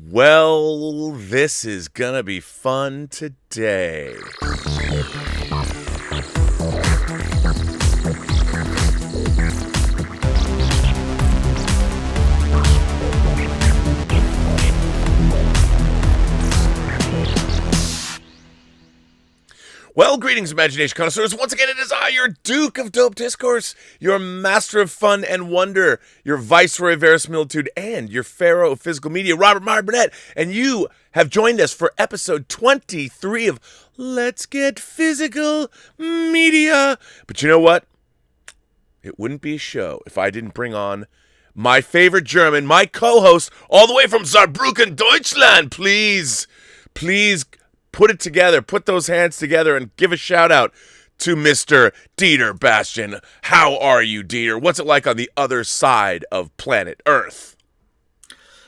Well, this is gonna be fun today. Well, greetings, imagination connoisseurs. Once again, it is I, your Duke of Dope Discourse, your master of fun and wonder, your viceroy of verisimilitude, and your pharaoh of physical media, Robert Meyer Burnett. And you have joined us for episode 23 of Let's Get Physical Media. But you know what? It wouldn't be a show if I didn't bring on my favorite German, my co-host, all the way from Saarbrücken, Deustchland. Please, put it together, put those hands together, and give a shout out to Mr. Dieter Bastian. How are you, Dieter? What's it like on the other side of planet Earth?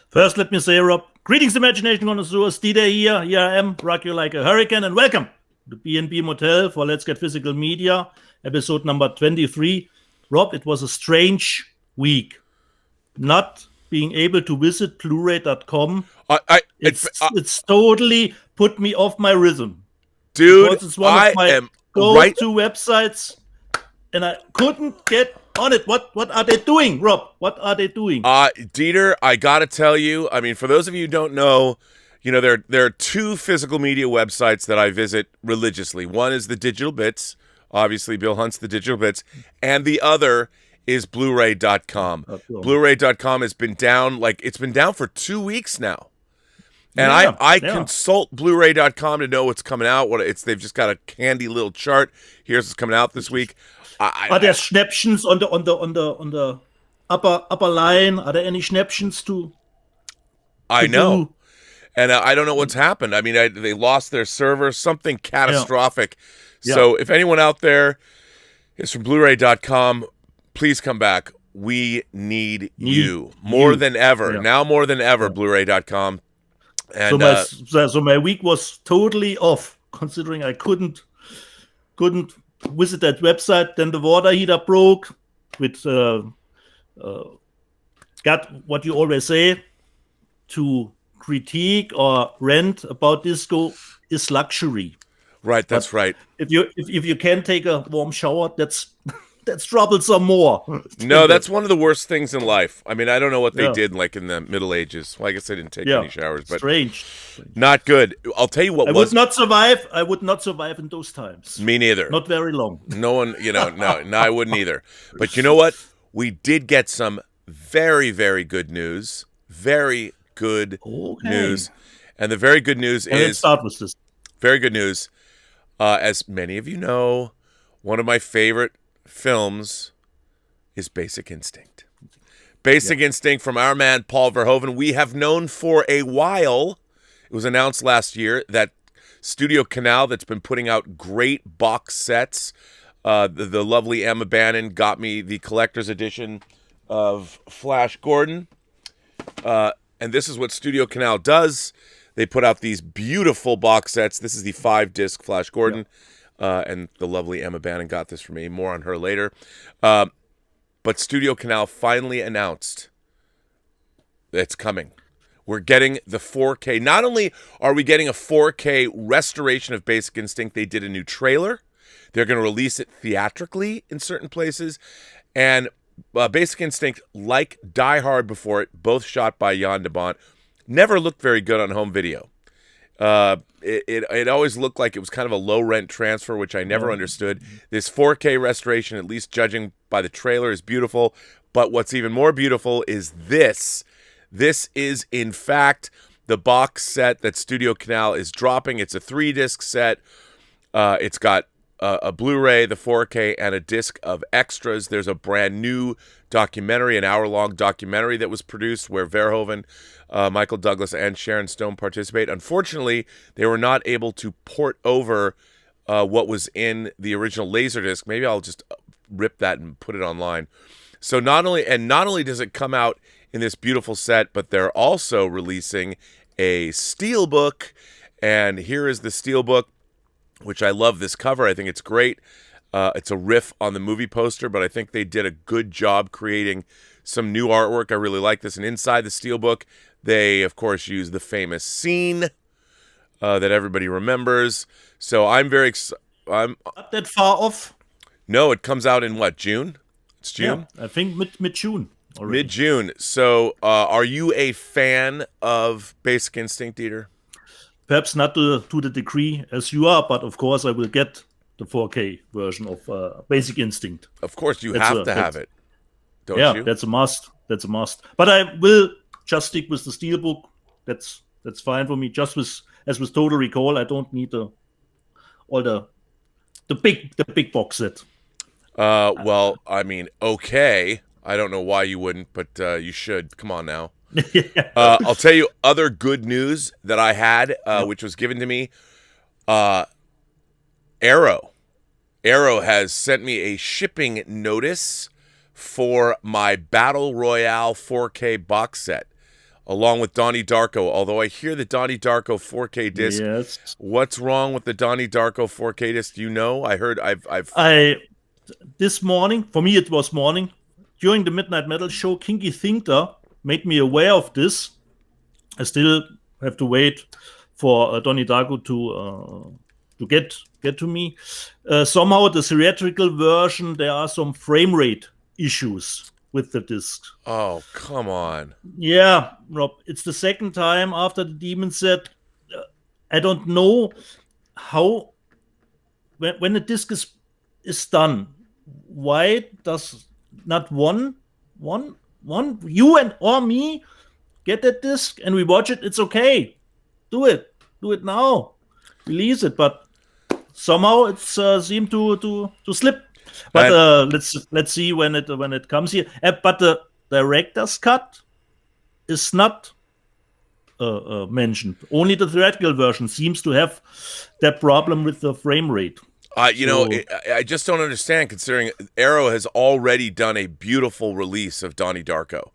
First, let me say, Rob, greetings, imagination connoisseurs. Dieter here. Here I am, rock you like a hurricane, and welcome to B&B Motel for Let's Get Physical Media, episode number 23. Rob, it was a strange week. Not being able to visit Blu-ray.com. It's totally put me off my rhythm. Dude, because it's one of my go-to websites, and I couldn't get on it. What are they doing, Rob? What are they doing? Dieter, I gotta tell you, I mean, for those of you who don't know, there are two physical media websites that I visit religiously. One is the Digital Bits, obviously Bill Hunt's the Digital Bits, and the other is Blu-ray.com. Cool. Blu-ray.com has been down, it's been down for 2 weeks now. And I consult Blu-ray.com to know what's coming out. They've just got a handy little chart. Here's what's coming out this week. Are there Schnäppchens on the upper line? Are there any Schnäppchens to I know. And I don't know what's happened. I mean, they lost their server, something catastrophic. Yeah. So if anyone out there is from Blu-ray.com, please come back. We need you more than ever. Yeah. Now more than ever, Blu-ray.com. And so my week was totally off, considering I couldn't visit that website. Then the water heater broke. With got what you always say, to critique or rant about disco is luxury. Right, that's right. If you can't take a warm shower, that's troublesome more. No, that's one of the worst things in life. I mean, I don't know what they did in the Middle Ages. Well, I guess they didn't take any showers, but strange. Not good. I'll tell you what I would not survive in those times. Me neither. Not very long. No one, no, I wouldn't either. But you know what? We did get some very, very good news. Very good news. And the very good news is... Let's start with this. Very good news. As many of you know, one of my favorite films is Basic Instinct. Basic Instinct from our man Paul Verhoeven. We have known for a while, it was announced last year, that Studio Canal, that's been putting out great box sets, the lovely Emma Bannon got me the collector's edition of Flash Gordon, and this is what Studio Canal does. They put out these beautiful box sets. This is the 5-disc Flash Gordon. And the lovely Emma Bannon got this for me. More on her later. But Studio Canal finally announced that it's coming. We're getting the 4K. Not only are we getting a 4K restoration of Basic Instinct, they did a new trailer. They're going to release it theatrically in certain places. And Basic Instinct, like Die Hard before it, both shot by Jan de Bont, never looked very good on home video. It always looked like it was kind of a low-rent transfer, which I never understood. This 4K restoration, at least judging by the trailer, is beautiful. But what's even more beautiful is this. This is, in fact, the box set that Studio Canal is dropping. It's a 3-disc set. It's got a Blu-ray, the 4K, and a disc of extras. There's a brand new documentary, an hour-long documentary that was produced where Verhoeven, Michael Douglas, and Sharon Stone participate. Unfortunately, they were not able to port over what was in the original Laserdisc. Maybe I'll just rip that and put it online. So not only does it come out in this beautiful set, but they're also releasing a steelbook. And here is the steelbook, which I love this cover. I think it's great. It's a riff on the movie poster, but I think they did a good job creating some new artwork. I really like this. And inside the steelbook, they, of course, use the famous scene that everybody remembers. So I'm very excited. Not that far off. No, it comes out in what, June? It's June? Yeah, I think mid-June already. Mid-June. So are you a fan of Basic Instinct, Dieter? Perhaps not to the degree as you are, but of course I will get the 4K version of Basic Instinct. Of course, you have to have it, don't you? Yeah, that's a must. That's a must. But I will just stick with the steelbook. That's fine for me. Just as with Total Recall, I don't need all the big box set. Well, I mean, okay. I don't know why you wouldn't, but you should. Come on now. I'll tell you other good news that I had, which was given to me. Arrow has sent me a shipping notice for my Battle Royale 4K box set, along with Donnie Darko. Although I hear the Donnie Darko 4K disc. Yes. What's wrong with the Donnie Darko 4K disc? Do you know? I heard this morning, for me it was morning, during the Midnight Metal show, Kinky Thinker made me aware of this. I still have to wait for Donnie Darko to get to me. Somehow the theatrical version, there are some frame rate issues with the disc. Oh, come on. Yeah, Rob, it's the second time after the Demon set. I don't know how, when the disc is done, why does not one you and or me get that disc and we watch it? It's okay. Do it now. Release it. But somehow it's seemed to slip. But let's see when it comes here. But the director's cut is not mentioned. Only the theatrical version seems to have that problem with the frame rate. I just don't understand, considering Arrow has already done a beautiful release of Donnie Darko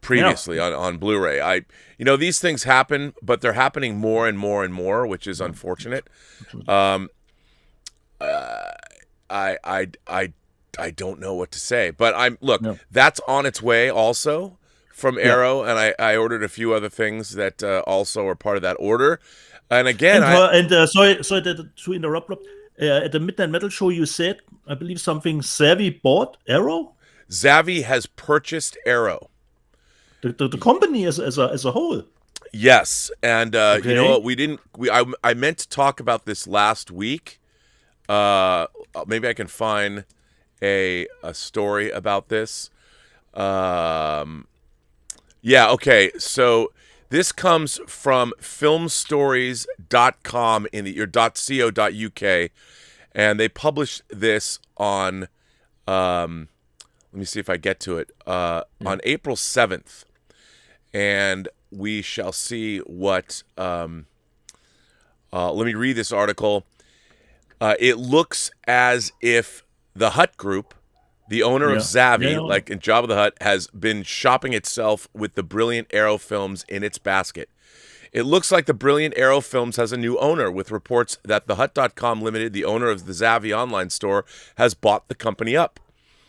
previously on Blu-ray. These things happen, but they're happening more and more and more, which is unfortunate. I don't know what to say, but that's on its way also from Arrow, and I ordered a few other things that also are part of that order. And again, sorry to interrupt, Rob. At the Midnight Metal show, you said, I believe, something Zavi bought Arrow? Zavi has purchased Arrow. The company as a whole. Yes, and you know what? I meant to talk about this last week. Maybe I can find a story about this. Okay. So this comes from filmstories.com in your .co.uk, and they published this on let me see if I get to it on April 7th, and we shall see what let me read this article. It looks as if the Hutt Group, the owner of Zavi, like in Jabba the Hutt, has been shopping itself with the Brilliant Arrow films in its basket. It looks like the Brilliant Arrow films has a new owner, with reports that the Hut.com Limited, the owner of the Zavi online store, has bought the company up.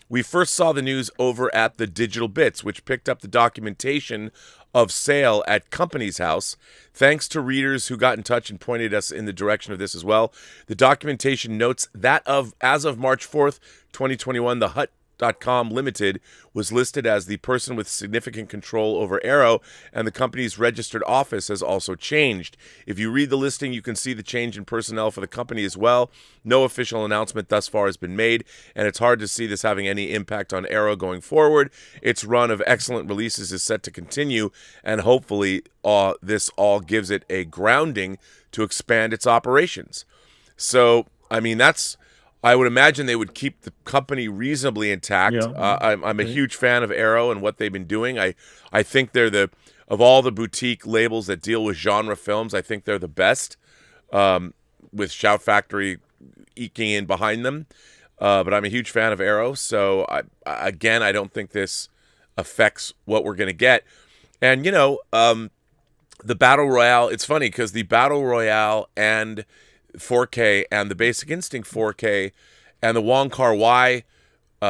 We first saw the news over at the Digital Bits, which picked up the documentation of sale at Company's House. Thanks to readers who got in touch and pointed us in the direction of this as well. The documentation notes that as of March 4th, 2021, the Hut.com Limited was listed as the person with significant control over Arrow, and the company's registered office has also changed. If you read the listing, you can see the change in personnel for the company as well. No official announcement thus far has been made, and it's hard to see this having any impact on Arrow going forward. Its run of excellent releases is set to continue, and hopefully this all gives it a grounding to expand its operations. So, I mean, I would imagine they would keep the company reasonably intact. I'm a huge fan of Arrow and what they've been doing. I think they're of all the boutique labels that deal with genre films, I think they're the best, with Shout Factory eking in behind them. But I'm a huge fan of Arrow. So, I don't think this affects what we're going to get. And, the Battle Royale, it's funny because the Battle Royale and 4K and the Basic Instinct 4K and the Wong Kar-wai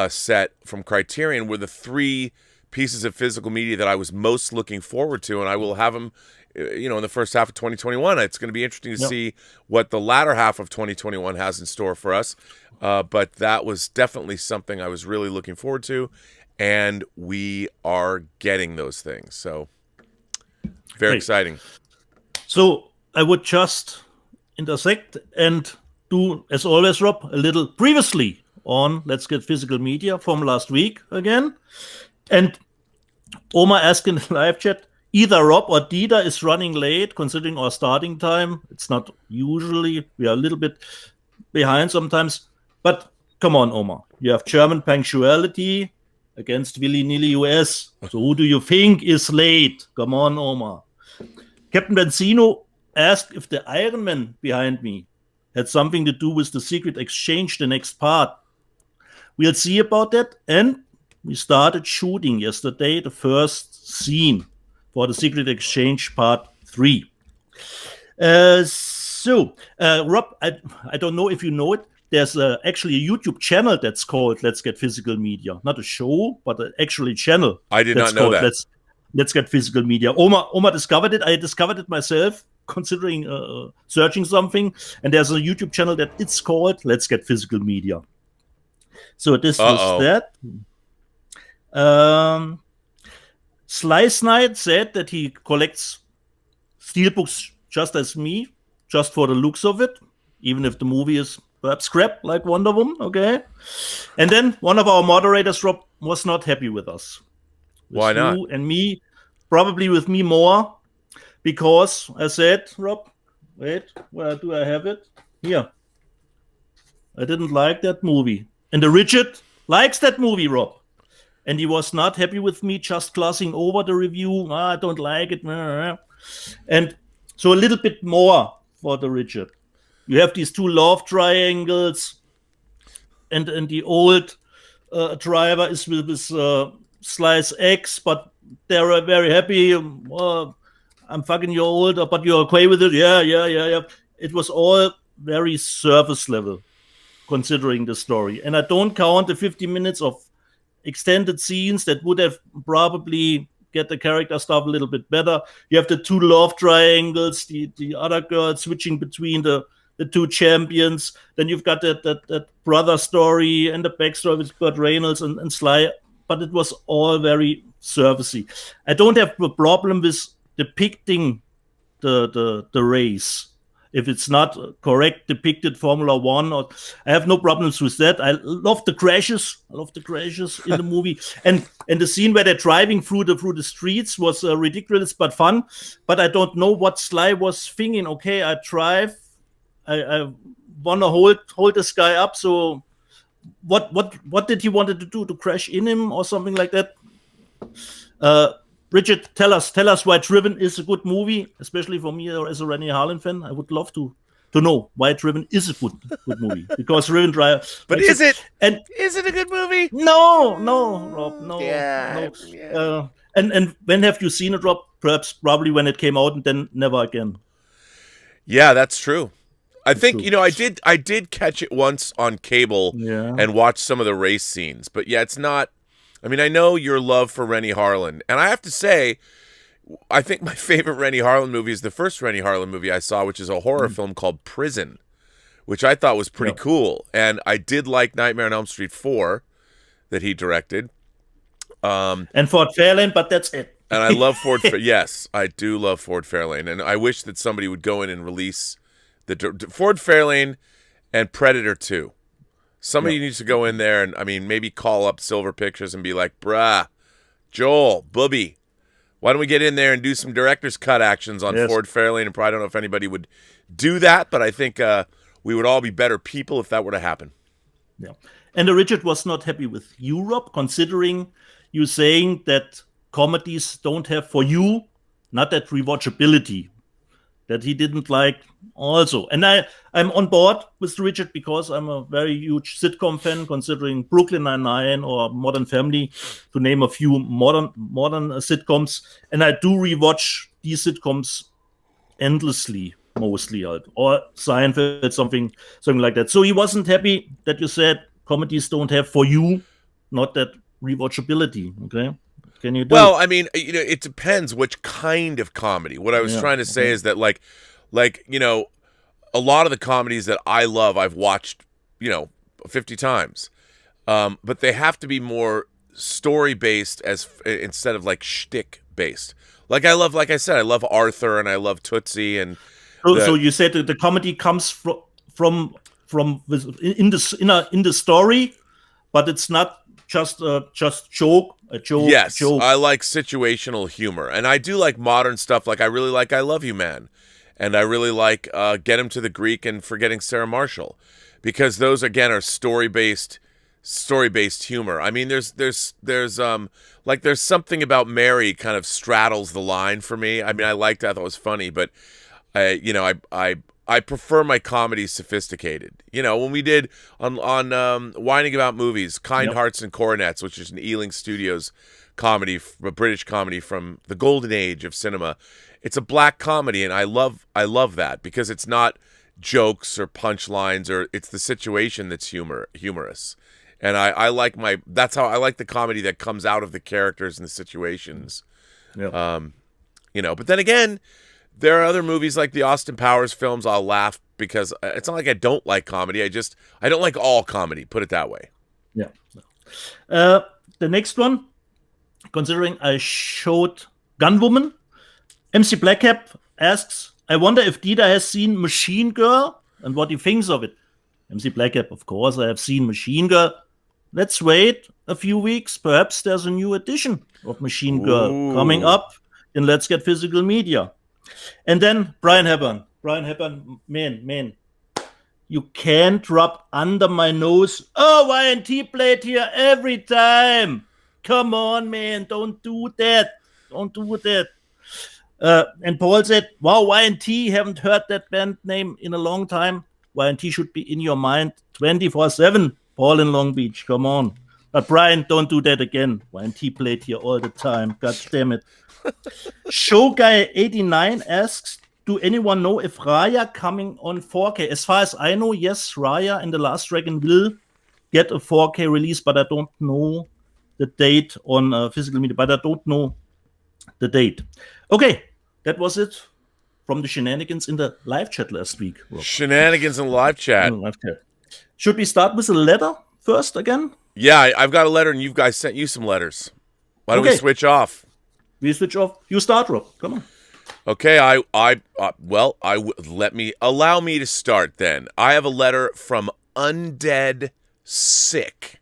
set from Criterion were the 3 pieces of physical media that I was most looking forward to, and I will have them, in the first half of 2021. It's going to be interesting to see what the latter half of 2021 has in store for us. But that was definitely something I was really looking forward to, and we are getting those things. So very exciting. So I would just intersect and do, as always, Rob, a little previously on Let's Get Physical Media from last week again. And Omar asked in the live chat, either Rob or Dieter is running late considering our starting time. It's not usually. We are a little bit behind sometimes. But come on, Omar. You have German punctuality against willy-nilly US. So who do you think is late? Come on, Omar. Captain Benzino asked if the Iron Man behind me had something to do with the Secret Exchange, the next part. We'll see about that. And we started shooting yesterday the first scene for the Secret Exchange Part 3. Rob, I don't know if you know it. There's actually a YouTube channel that's called Let's Get Physical Media. Not a show, but actually a channel. I did not know that. Let's Get Physical Media. Omar discovered it. I discovered it myself, considering searching something. And there's a YouTube channel that it's called Let's Get Physical Media. So this was that. Slice Knight said that he collects steelbooks just as me, just for the looks of it, even if the movie is perhaps crap like Wonder Woman. Okay. And then one of our moderators, Rob, was not happy with us. Why not? You and me, probably with me more, because I said, Rob, wait, where do I have it? Here. I didn't like that movie. And the Richard likes that movie, Rob. And he was not happy with me just glossing over the review. I don't like it. And so a little bit more for the Richard. You have these 2 love triangles, and the old driver is with this Slice X, but they're very happy. I'm fucking you older, but you're okay with it? Yeah. It was all very surface level, considering the story. And I don't count the 50 minutes of extended scenes that would have probably get the character stuff a little bit better. You have the 2 love triangles, the other girl switching between the 2 champions. Then you've got that brother story and the backstory with Burt Reynolds and Sly. But it was all very surfacey. I don't have a problem with depicting the race. If it's not correct depicted Formula One, I have no problems with that. I love the crashes. In the movie, and the scene where they're driving through the streets was ridiculous but fun. But I don't know what Sly was thinking. Okay, I drive. I want to hold this guy up. So what did he wanted to do, to crash in him or something like that? Richard, tell us why Driven is a good movie, especially for me as a Rennie Harlin fan. I would love to know why Driven is a good movie, because Driven Driver. But is it a good movie? No, Rob, no. Yeah. No. Yeah. And when have you seen it, Rob? Probably when it came out, and then never again. Yeah, that's true. I think I did catch it once on cable and watch some of the race scenes, but yeah, it's not. I mean, I know your love for Rennie Harlin, and I have to say, I think my favorite Rennie Harlin movie is the first Rennie Harlin movie I saw, which is a horror film called Prison, which I thought was pretty cool. And I did like Nightmare on Elm Street 4 that he directed. And Ford Fairlane, but that's it. And I love Ford. Yes, I do love Ford Fairlane, and I wish that somebody would go in and release the Ford Fairlane and Predator 2. Somebody needs to go in there and, I mean, maybe call up Silver Pictures and be like, bruh, Joel, Booby, why don't we get in there and do some director's cut actions on Ford Fairlane? And I don't know if anybody would do that, but I think we would all be better people if that were to happen. Yeah. And Richard was not happy with Europe, considering you saying that comedies don't have, for you, not that rewatchability, that he didn't like also. And I'm on board with Richard because I'm a very huge sitcom fan, considering Brooklyn Nine-Nine or Modern Family, to name a few modern sitcoms. And I do rewatch these sitcoms endlessly. mostly, or Seinfeld, something like that. So he wasn't happy that you said comedies don't have, for you, not that rewatchability. Okay, what can you do? Well, I mean, it depends which kind of comedy. What I was trying to say is that, like, a lot of the comedies that I love, I've watched, 50 times. But they have to be more story-based instead of, like, shtick-based. Like I love Arthur and I love Tootsie and. So you said that the comedy comes from in the story, but it's not just joke. Yes, I like situational humor, and I do like modern stuff. Like I really like I Love You Man, and I really like Get Him to the Greek and Forgetting Sarah Marshall, because those again are story-based humor. I mean, there's something about Mary kind of straddles the line for me. I mean, I thought it was funny, but I prefer my comedy sophisticated. When we did on Whining About Movies, Kind Hearts and Coronets, which is an Ealing Studios comedy, a British comedy from the golden age of cinema. It's a black comedy, and I love that because it's not jokes or punchlines, or it's the situation that's humorous. And that's how I like the comedy that comes out of the characters and the situations. Yeah. But then again, there are other movies like the Austin Powers films I'll laugh because it's not like I don't like comedy. I don't like all comedy, put it that way. Yeah. The next one, considering I showed Gunwoman, MC Blackcap asks, I wonder if Dieter has seen Machine Girl and what he thinks of it. MC Blackcap, of course, I have seen Machine Girl. Let's wait a few weeks. Perhaps there's a new edition of Machine Girl coming up in Let's Get Physical Media. And then Brian Hepburn, man, you can't rub under my nose. Oh, YNT played here every time. Come on, man, don't do that. And Paul said, wow, YNT, haven't heard that band name in a long time. YNT should be in your mind 24/7. Paul in Long Beach, come on. But Brian, don't do that again. YNT played here all the time. God damn it. Showguy89 asks, do anyone know if Raya coming on 4K? As far as I know, yes, Raya and The Last Dragon will get a 4K release, but I don't know the date on physical media. But I don't know the date. Okay, that was it from the shenanigans in the live chat last week. Rob. Shenanigans in live chat. Should we start with a letter first again? Yeah, I've got a letter, and you guys sent you some letters. Why don't we switch off? We switch off. You start, Rob. Come on. Okay, allow me to start then. I have a letter from Undead Sick.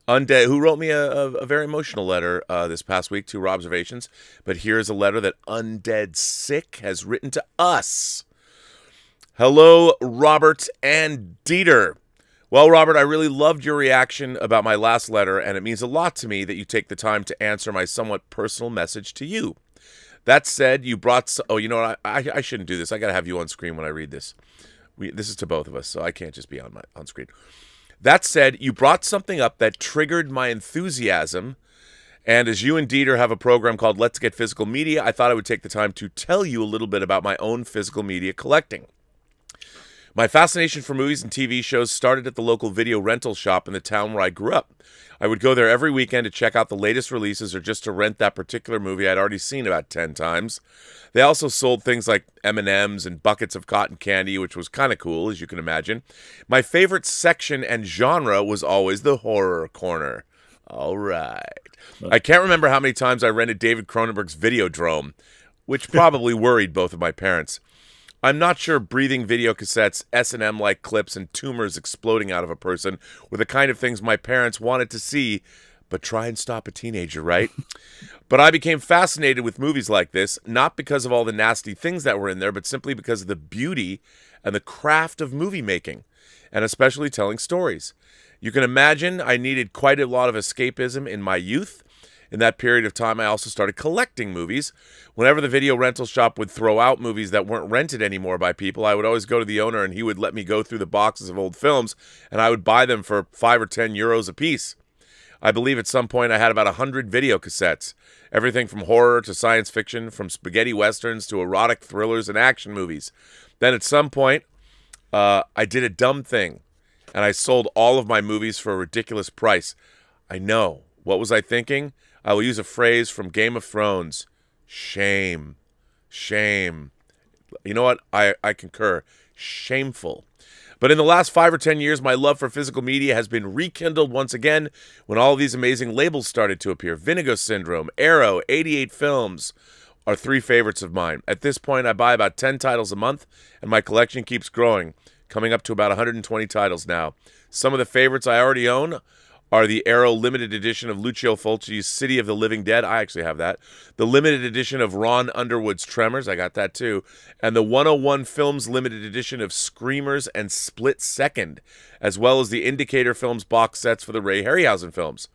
Undead, who wrote me a very emotional letter this past week, 2 observations. But here's a letter that Undead Sick has written to us. Hello, Robert and Dieter. Well, Robert, I really loved your reaction about my last letter, and it means a lot to me that you take the time to answer my somewhat personal message to you. That said, you brought... Oh, you know what? I shouldn't do this. I got to have you on screen when I read this. This is to both of us, so I can't just be on screen. That said, you brought something up that triggered my enthusiasm, and as you and Dieter have a program called Let's Get Physical Media, I thought I would take the time to tell you a little bit about my own physical media collecting. My fascination for movies and TV shows started at the local video rental shop in the town where I grew up. I would go there every weekend to check out the latest releases or just to rent that particular movie I'd already seen about 10 times. They also sold things like M&Ms and buckets of cotton candy, which was kind of cool, as you can imagine. My favorite section and genre was always the horror corner. All right. I can't remember how many times I rented David Cronenberg's Videodrome, which probably worried both of my parents. I'm not sure breathing video cassettes, S&M-like clips, and tumors exploding out of a person were the kind of things my parents wanted to see, but try and stop a teenager, right? But I became fascinated with movies like this, not because of all the nasty things that were in there, but simply because of the beauty and the craft of movie making, and especially telling stories. You can imagine I needed quite a lot of escapism in my youth. In that period of time, I also started collecting movies. Whenever the video rental shop would throw out movies that weren't rented anymore by people, I would always go to the owner and he would let me go through the boxes of old films, and I would buy them for 5 or 10 euros a piece. I believe at some point I had about 100 video cassettes. Everything from horror to science fiction, from spaghetti westerns to erotic thrillers and action movies. Then at some point, I did a dumb thing, and I sold all of my movies for a ridiculous price. I know. What was I thinking? I will use a phrase from Game of Thrones. Shame. Shame. You know what? I concur. Shameful. But in the last 5 or 10 years, my love for physical media has been rekindled once again when all of these amazing labels started to appear. Vinegar Syndrome, Arrow, 88 Films are 3 favorites of mine. At this point, I buy about 10 titles a month, and my collection keeps growing, coming up to about 120 titles now. Some of the favorites I already own are the Arrow limited edition of Lucio Fulci's City of the Living Dead. I actually have that. The limited edition of Ron Underwood's Tremors. I got that too. And the 101 Films limited edition of Screamers and Split Second, as well as the Indicator Films box sets for the Ray Harryhausen films.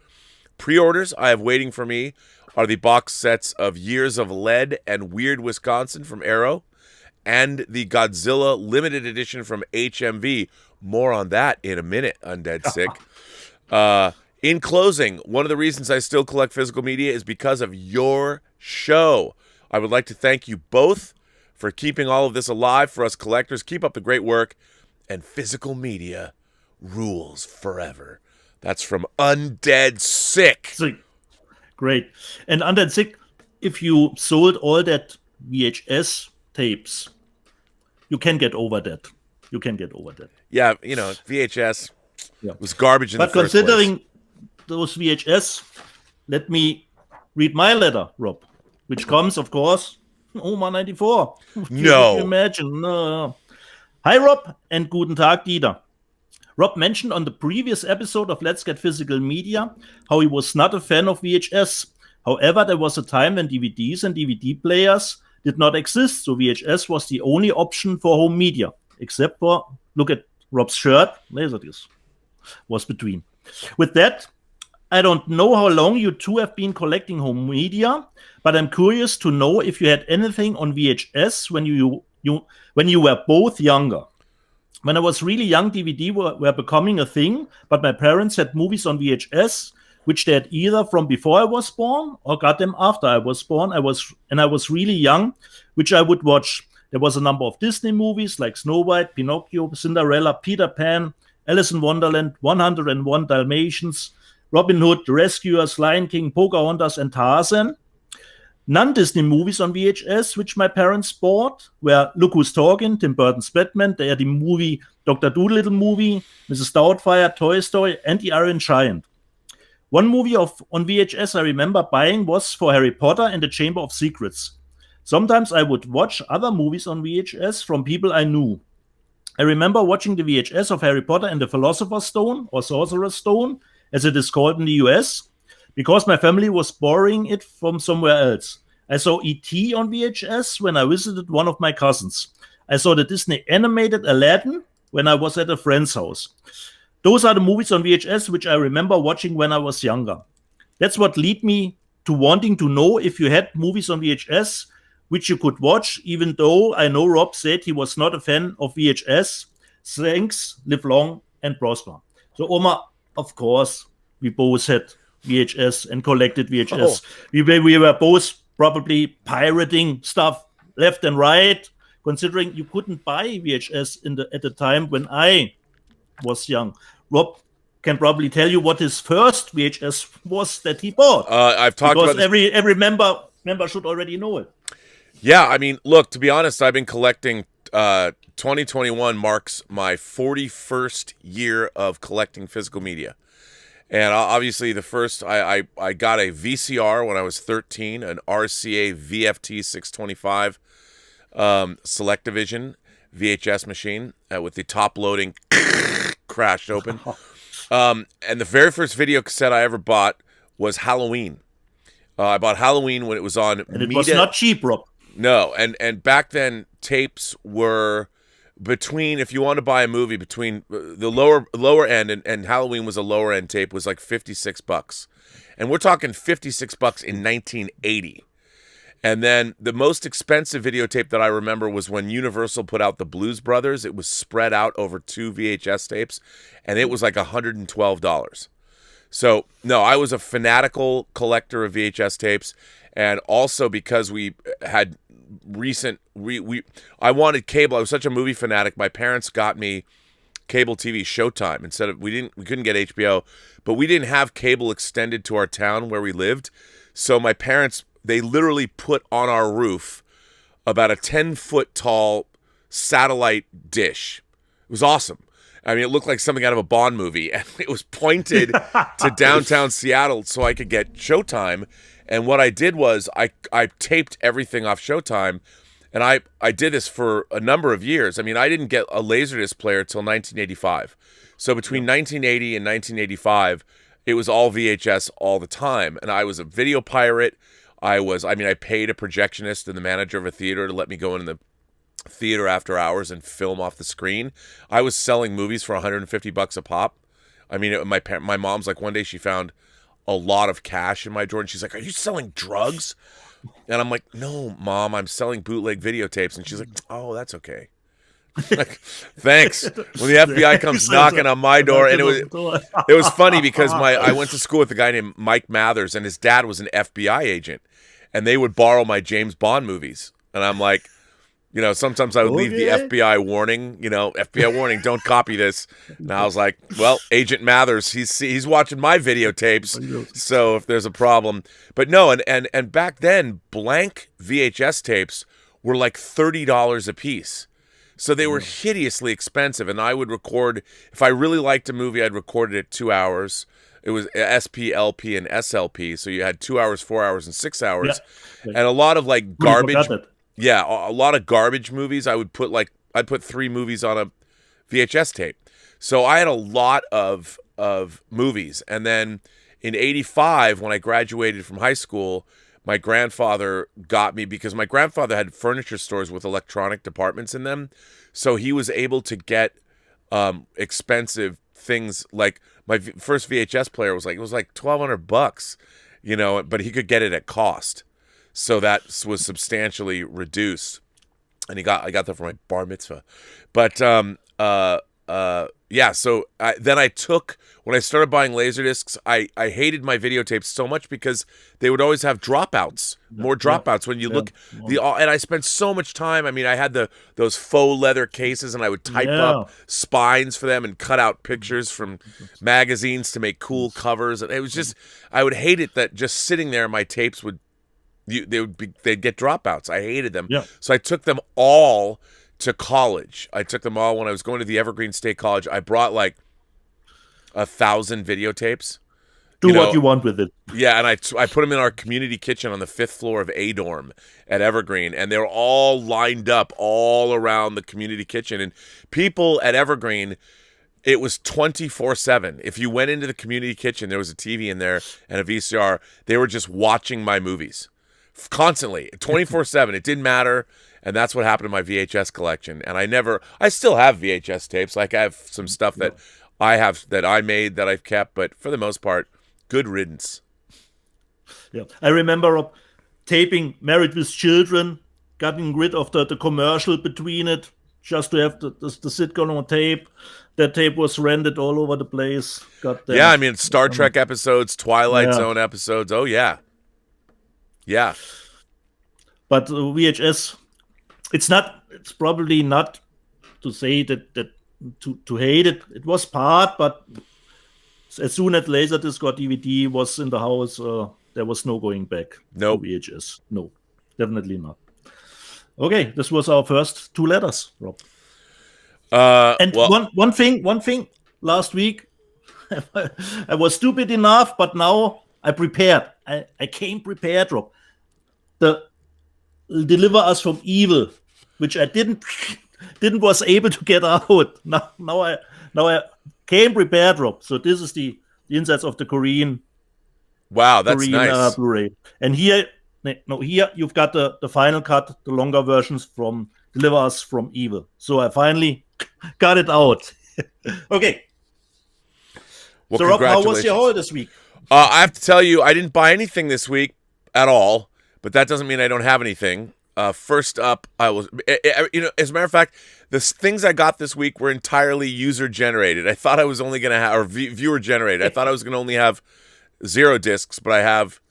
Pre-orders I have waiting for me are the box sets of Years of Lead and Weird Wisconsin from Arrow, and the Godzilla limited edition from HMV. More on that in a minute, Undead Sick. In closing, one of the reasons I still collect physical media is because of your show. I would like to thank you both for keeping all of this alive for us collectors. Keep up the great work, and physical media rules forever. That's from Undead Sick. Great. And Undead Sick, if you sold all that VHS tapes, you can get over that. Yeah, you know, VHS was garbage in the first place. But considering those VHS, let me read my letter, Rob, which comes, of course, Oma 94. No. Can you imagine? No. Hi, Rob, and guten Tag, Dieter. Rob mentioned on the previous episode of Let's Get Physical Media how he was not a fan of VHS. However, there was a time when DVDs and DVD players did not exist, so VHS was the only option for home media, except for, look at Rob's shirt, Laserdisc was between. With that, I don't know how long you two have been collecting home media, but I'm curious to know if you had anything on VHS when you were both younger. When I was really young, DVD were becoming a thing, but my parents had movies on VHS, which they had either from before I was born or got them after I was born. I was really young, which I would watch. There was a number of Disney movies like Snow White, Pinocchio, Cinderella, Peter Pan, Alice in Wonderland, 101 Dalmatians, Robin Hood, The Rescuers, Lion King, Pocahontas, and Tarzan. Non-Disney movies on VHS, which my parents bought, were Look Who's Talking, Tim Burton's Batman, the movie Dr. Dolittle movie, Mrs. Doubtfire, Toy Story, and The Iron Giant. One movie on VHS I remember buying was for Harry Potter and the Chamber of Secrets. Sometimes I would watch other movies on VHS from people I knew. I remember watching the VHS of Harry Potter and the Philosopher's Stone, or Sorcerer's Stone, as it is called in the US, because my family was borrowing it from somewhere else. I saw E.T. on VHS when I visited one of my cousins. I saw the Disney animated Aladdin when I was at a friend's house. Those are the movies on VHS which I remember watching when I was younger. That's what led me to wanting to know if you had movies on VHS which you could watch, even though I know Rob said he was not a fan of VHS. Thanks, live long and prosper. So, Oma, of course, we both had VHS and collected VHS. We were both probably pirating stuff left and right, considering you couldn't buy VHS at the time when I was young. Rob can probably tell you what his first VHS was that he bought. I've talked about this. Every member should already know it. Yeah, I mean, look, to be honest, I've been collecting. 2021 marks my 41st year of collecting physical media. And obviously the first, I got a VCR when I was 13, an RCA VFT 625 Selectavision VHS machine with the top loading crashed open. And the very first video cassette I ever bought was Halloween. I bought Halloween when it was on And it was not cheap, Rob. No, and back then tapes were between, if you want to buy a movie, between the lower end, and Halloween was a lower end tape, was like $56. And we're talking $56 in 1980. And then the most expensive videotape that I remember was when Universal put out the Blues Brothers. It was spread out over 2 VHS tapes, and it was like $112. So, no, I was a fanatical collector of VHS tapes, and also because we had I wanted cable. I was such a movie fanatic. My parents got me cable TV Showtime instead of we couldn't get HBO, but we didn't have cable extended to our town where we lived. So my parents, they literally put on our roof about a 10-foot tall satellite dish. It was awesome. I mean, it looked like something out of a Bond movie, and it was pointed to downtown Seattle so I could get Showtime. And what I did was I taped everything off Showtime, and I did this for a number of years. I mean, I didn't get a Laserdisc player till 1985. So between 1980 and 1985, it was all VHS all the time. And I was a video pirate. I paid a projectionist and the manager of a theater to let me go in the theater after hours and film off the screen. I was selling movies for $150 a pop. I mean, my mom's like, one day she found a lot of cash in my drawer, and she's like, "Are you selling drugs?" And I'm like, "No, Mom, I'm selling bootleg videotapes." And she's like, "Oh, that's okay." Like, thanks. When the FBI comes knocking on my door, and it was funny because I went to school with a guy named Mike Mathers, and his dad was an FBI agent, and they would borrow my James Bond movies, and I'm like, sometimes I would leave the FBI warning, FBI warning, don't copy this. And I was like, well, Agent Mathers, he's watching my videotapes, so if there's a problem. But no, and back then, blank VHS tapes were like $30 a piece. So they were hideously expensive, and I would record, if I really liked a movie, I'd record it at 2 hours. It was SP, LP, and SLP, so you had 2 hours, 4 hours, and 6 hours. Yeah. And a lot of like garbage. Yeah, a lot of garbage movies. I'd put 3 movies on a VHS tape. So I had a lot of movies. And then in 85, when I graduated from high school, my grandfather got me, because my grandfather had furniture stores with electronic departments in them. So he was able to get expensive things. Like my first VHS player was like $1,200, but he could get it at cost. So that was substantially reduced, and I got that for my bar mitzvah. But yeah. So then when I started buying Laserdiscs, I hated my videotapes so much because they would always have dropouts, more dropouts when you look and I spent so much time. I mean, I had those faux leather cases, and I would type up spines for them and cut out pictures from magazines to make cool covers. And it was just, I would hate it that just sitting there, my tapes they'd get dropouts. I hated them. Yeah. So I took them all to college. I took them all when I was going to the Evergreen State College. I brought like 1,000 videotapes. Do what you want with it. Yeah, and I put them in our community kitchen on the 5th floor of A Dorm at Evergreen, and they were all lined up all around the community kitchen. And people at Evergreen, it was 24/7. If you went into the community kitchen, there was a TV in there and a VCR. They were just watching my movies. Constantly, 24/7. It didn't matter, and that's what happened to my VHS collection. And I still have VHS tapes. Like I have some stuff that I made that I've kept, but for the most part, good riddance. Yeah, I remember taping Married with Children, getting rid of the commercial between it, just to have the sitcom on tape. That tape was rented all over the place. Yeah, I mean, Star Trek episodes, Twilight Zone episodes. Oh yeah. Yeah, but VHS, it's probably not to say that to hate it. It was part, but as soon as Laserdisc or DVD was in the house, there was no going back. No VHS. No, definitely not. Okay, this was our first 2 letters, Rob. One thing. Last week, I was stupid enough, but now I prepared. I came prepared, Rob. The Deliver Us from Evil, which I didn't was able to get out. Now I came prepared, Rob. So this is the insides of the Korean. Wow, that's nice. Blu-ray. And here you've got the final cut, the longer versions from Deliver Us from Evil. So I finally got it out. Okay. Well, so Rob, how was your haul this week? I have to tell you, I didn't buy anything this week at all, but that doesn't mean I don't have anything. First up, as a matter of fact, the things I got this week were entirely user generated. I thought I was only going to have, or viewer generated. I thought I was going to only have 0 discs, but I have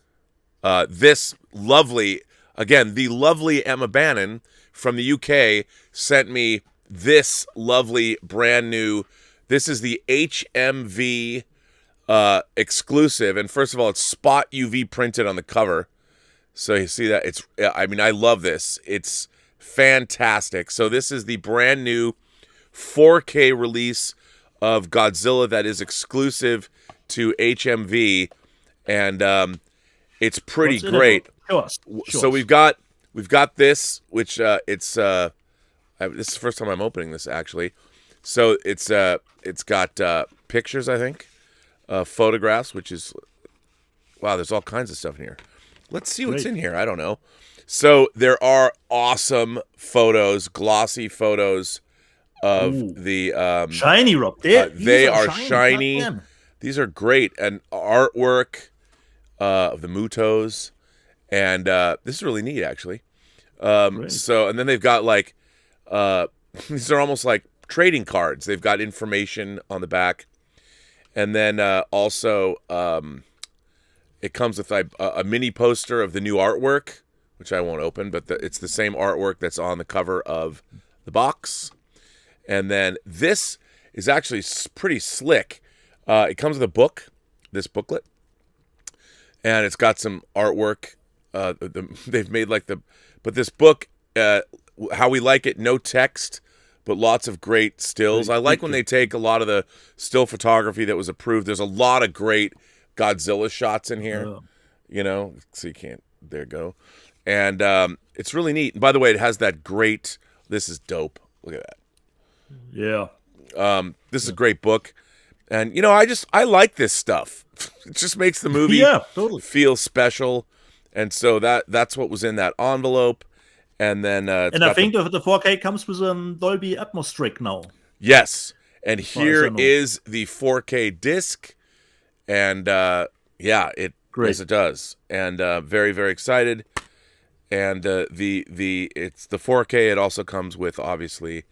this lovely, again, the lovely Emma Bannon from the UK sent me this lovely brand new. This is the HMV exclusive, and first of all, it's spot UV printed on the cover. So you see that I love this. It's fantastic. So this is the brand new 4K release of Godzilla that is exclusive to HMV, and it's pretty great. Sure. So we've got this, which this is the first time I'm opening this actually. So it's got pictures, I think, photographs, which is wow. There's all kinds of stuff in here. Let's see what's in here. I don't know. So there are awesome photos, glossy photos of the shiny, Rob. They are shiny. These are great, and artwork of the Mutos, and this is really neat actually. So and then they've got like these are almost like trading cards. They've got information on the back, and then also. It comes with a mini poster of the new artwork, which I won't open, but it's the same artwork that's on the cover of the box. And then this is actually pretty slick. It comes with a book, this booklet, and it's got some artwork. They've made but this book, how we like it, no text, but lots of great stills. I like when they take a lot of the still photography that was approved. There's a lot of great Godzilla shots in here, so you can't, there you go. And it's really neat. And by the way, it has that great, this is dope. Look at that. Yeah. This is a great book. And, I like this stuff. It just makes the movie feel special. And so that's what was in that envelope. And then, and I think the 4K comes with a Dolby Atmos trick now. Yes. And here is the 4K disc. And yes, it does, and very, very excited. And it's the 4K. It also comes with obviously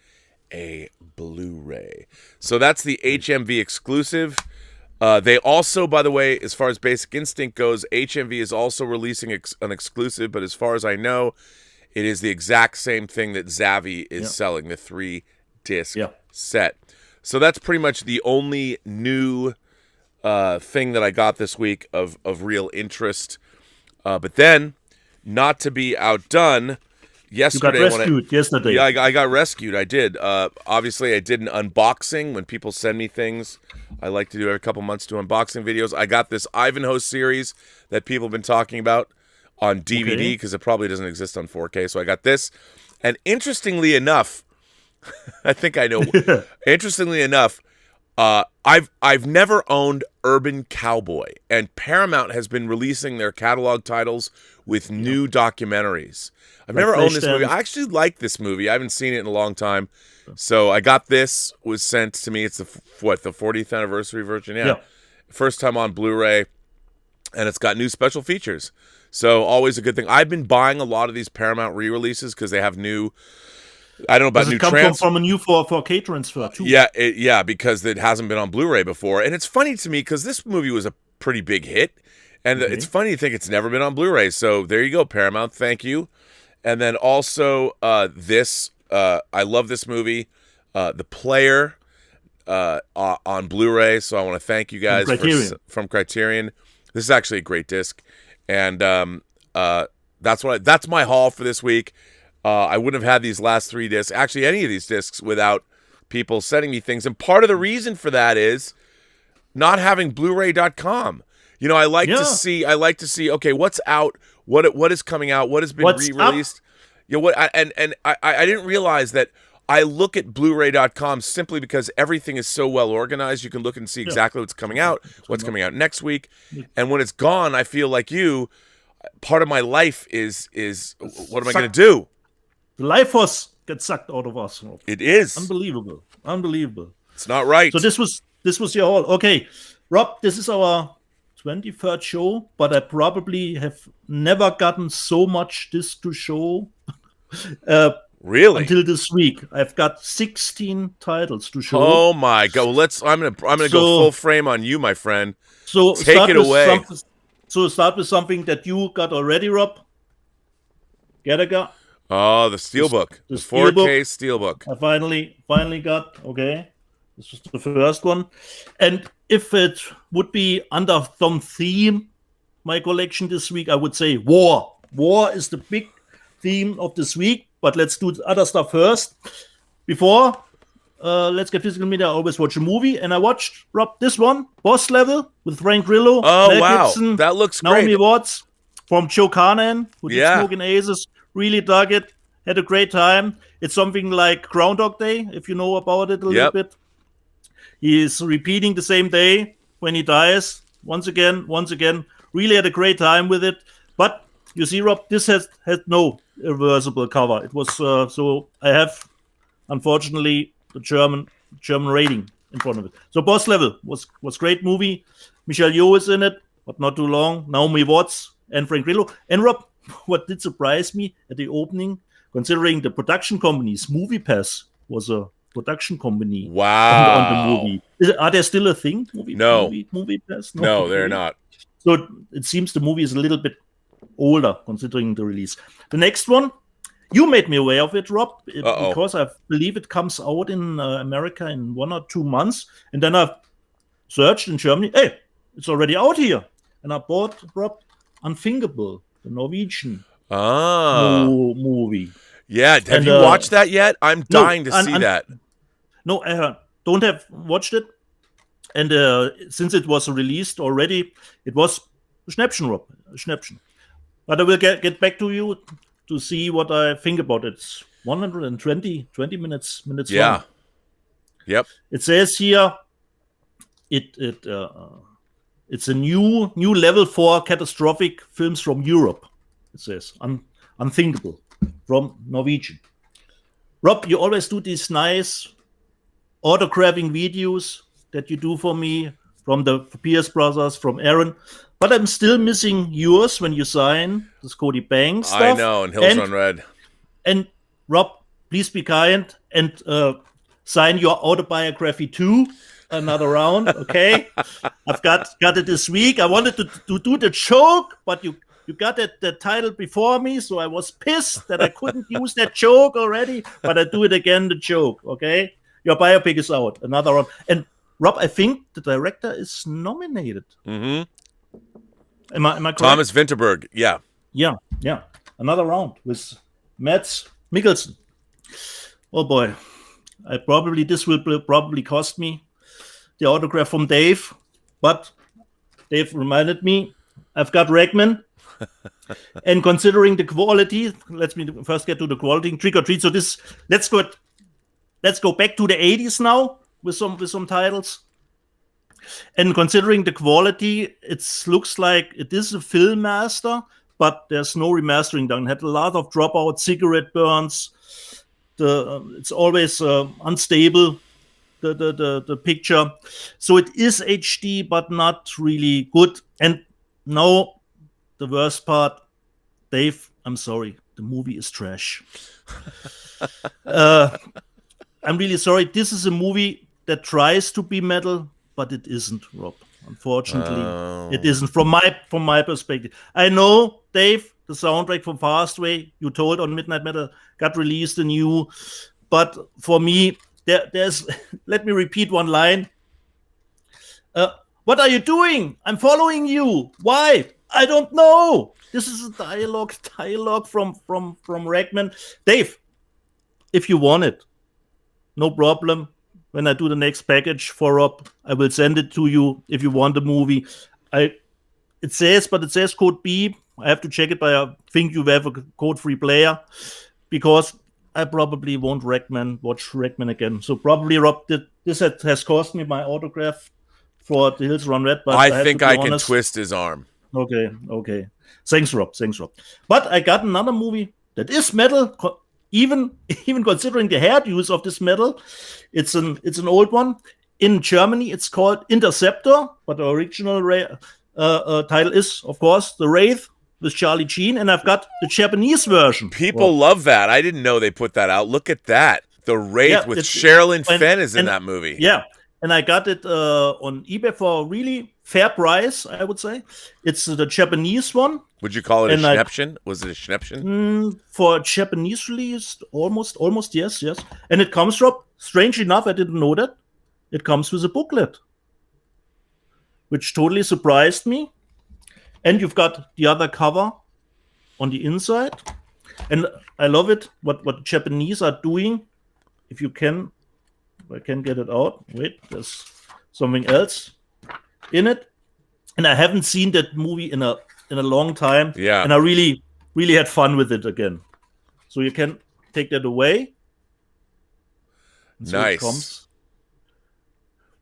a Blu-ray. So that's the HMV exclusive. They also, by the way, as far as Basic Instinct goes, HMV is also releasing an exclusive. But as far as I know, it is the exact same thing that Zavvi is selling, the 3-disc set. So that's pretty much the only new thing that I got this week of real interest. But then, not to be outdone, yesterday... You got rescued yesterday. Yeah, I got rescued. I did. Obviously, I did an unboxing. When people send me things, I like to do every couple months do unboxing videos. I got this Ivanhoe series that people have been talking about on DVD because it probably doesn't exist on 4K. So I got this. And interestingly enough, I think I know. Interestingly enough, I've never owned Urban Cowboy, and Paramount has been releasing their catalog titles with new documentaries. I've never owned this movie. I actually like this movie. I haven't seen it in a long time. So I got this, was sent to me. It's the 40th anniversary version? Yeah. First time on Blu-ray, and it's got new special features. So always a good thing. I've been buying a lot of these Paramount re-releases because they have new... I don't know about new transfer. From a new 4K transfer too. Yeah, because it hasn't been on Blu-ray before, and it's funny to me because this movie was a pretty big hit, and it's funny to think it's never been on Blu-ray. So there you go, Paramount. Thank you. And then also this, I love this movie, The Player, on Blu-ray. So I want to thank you guys from Criterion. This is actually a great disc, and that's my haul for this week. I wouldn't have had these last 3 discs, actually any of these discs, without people sending me things. And part of the reason for that is not having Blu-ray.com. I like to see, okay, what's out, what is coming out, what has been re-released. I didn't realize that I look at Blu-ray.com simply because everything is so well organized. You can look and see exactly what's coming out, what's coming out next week. And when it's gone, I feel like part of my life is what am I going to do? The life force gets sucked out of us. It is unbelievable. It's not right. So this was your haul. Okay, Rob, this is our 23rd show, but I probably have never gotten so much disc to show Really? Until this week, I've got 16 titles to show. Oh my God! Well, I'm gonna go full frame on you, my friend. So take it away. Start with something that you got already, Rob. Gattaca. Oh, the Steelbook. The 4K Steelbook. I finally got. Okay, this was the first one. And if it would be under some theme, my collection this week, I would say war. War is the big theme of this week. But let's do other stuff first. Before Let's Get Physical Media, I always watch a movie. And I watched, Rob, this one, Boss Level, with Frank Grillo, Mel wow. Gibson, that looks Naomi great. Watts, from Joe Carnahan, who did Smoking Aces. Really dug it. Had a great time. It's something like Groundhog Day, if you know about it a little bit. He is repeating the same day when he dies. Once again. Really had a great time with it. But you see, Rob, this had no reversible cover. It was so I have, unfortunately, the German rating in front of it. So Boss Level was great movie. Michelle Yeoh is in it, but not too long. Naomi Watts and Frank Grillo. And Rob, what did surprise me at the opening, considering the production companies, MoviePass was a production company on the movie. Are there still a thing? MoviePass? No, they're not. So it seems the movie is a little bit older considering the release. The next one, you made me aware of it, Rob, because I believe it comes out in America in 1 or 2 months. And then I searched in Germany. Hey, it's already out here. And I bought, Rob, Unthinkable, the Norwegian movie. Yeah, have you watched that yet? I'm dying to see that. No, I don't have watched it. And since it was released already, it was Schnäppchen, Rob. Schnäppchen. But I will get back to you to see what I think about it. It's 120 minutes long. Yep. It says here it's a new level for catastrophic films from Europe. It says Unthinkable from Norwegian. Rob, you always do these nice autographing videos that you do for me from the Pierce brothers, from Aaron. But I'm still missing yours when you sign this Cody Banks stuff. I know, and Hills on Red. And Rob, please be kind and sign your autobiography too. Another round, okay? I've got it this week. I wanted to do the joke, but you got the title before me, so I was pissed that I couldn't use that joke already. But I do it again, the joke, okay? Your biopic is out. Another round. And Rob, I think the director is nominated. Mm-hmm. Am I correct? Thomas Vinterberg, yeah. Yeah. Another round with Mads Mikkelsen. Oh boy. This will probably cost me the autograph from Dave, but Dave reminded me I've got Ragman. And considering the quality, let me first get to the quality. Trick or Treat. So let's go back to the 80s now with some titles. And considering the quality, it looks like it is a film master, but there's no remastering done. It had a lot of dropout, cigarette burns. It's always unstable, the picture. So it is HD, but not really good. And now the worst part, Dave, I'm sorry, the movie is trash. I'm really sorry. This is a movie that tries to be metal, but it isn't, Rob. Unfortunately, it isn't from my perspective. I know, Dave, the soundtrack from Fastway, you told on Midnight Metal, got released anew. But for me, there's let me repeat one line. What are you doing? I'm following you. Why? I don't know. This is a dialogue from Ragman. Dave, if you want it, no problem. When I do the next package for Rob, I will send it to you if you want the movie. It says code B. I have to check it, but I think you have a code-free player because I probably won't watch Ragman again. So probably, Rob, this has cost me my autograph for the Hills Run Red. But I think I can twist his arm. Okay. Thanks, Rob. But I got another movie that is metal, even considering the hairdos of this metal. It's an old one. In Germany, it's called Interceptor, but the original title is, of course, The Wraith, with Charlie Sheen, and I've got the Japanese version. People love that. I didn't know they put that out. Look at that. The Wraith with Sherilyn Fenn is in that movie. Yeah, and I got it on eBay for a really fair price, I would say. It's the Japanese one. Would you call it a Schnäppchen? Was it a Schnäppchen? For a Japanese release, almost, yes. And it comes from, strangely enough, I didn't know that, it comes with a booklet, which totally surprised me. And you've got the other cover on the inside. And I love it, what the Japanese are doing. If I can get it out. Wait, there's something else in it. And I haven't seen that movie in a long time. Yeah. And I really, really had fun with it again. So you can take that away. And so nice. It comes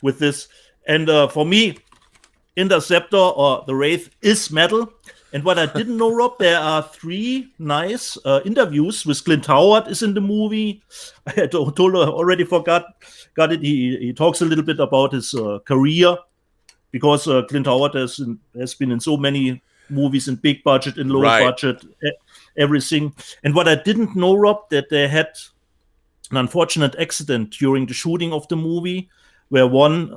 with this. And for me, Interceptor or the Wraith is metal. And what I didn't know, Rob, there are 3 nice interviews with Clint Howard is in the movie. I already got it. He talks a little bit about his career, because Clint Howard has been in so many movies, in big budget, in low budget, everything. And what I didn't know, Rob, that they had an unfortunate accident during the shooting of the movie where one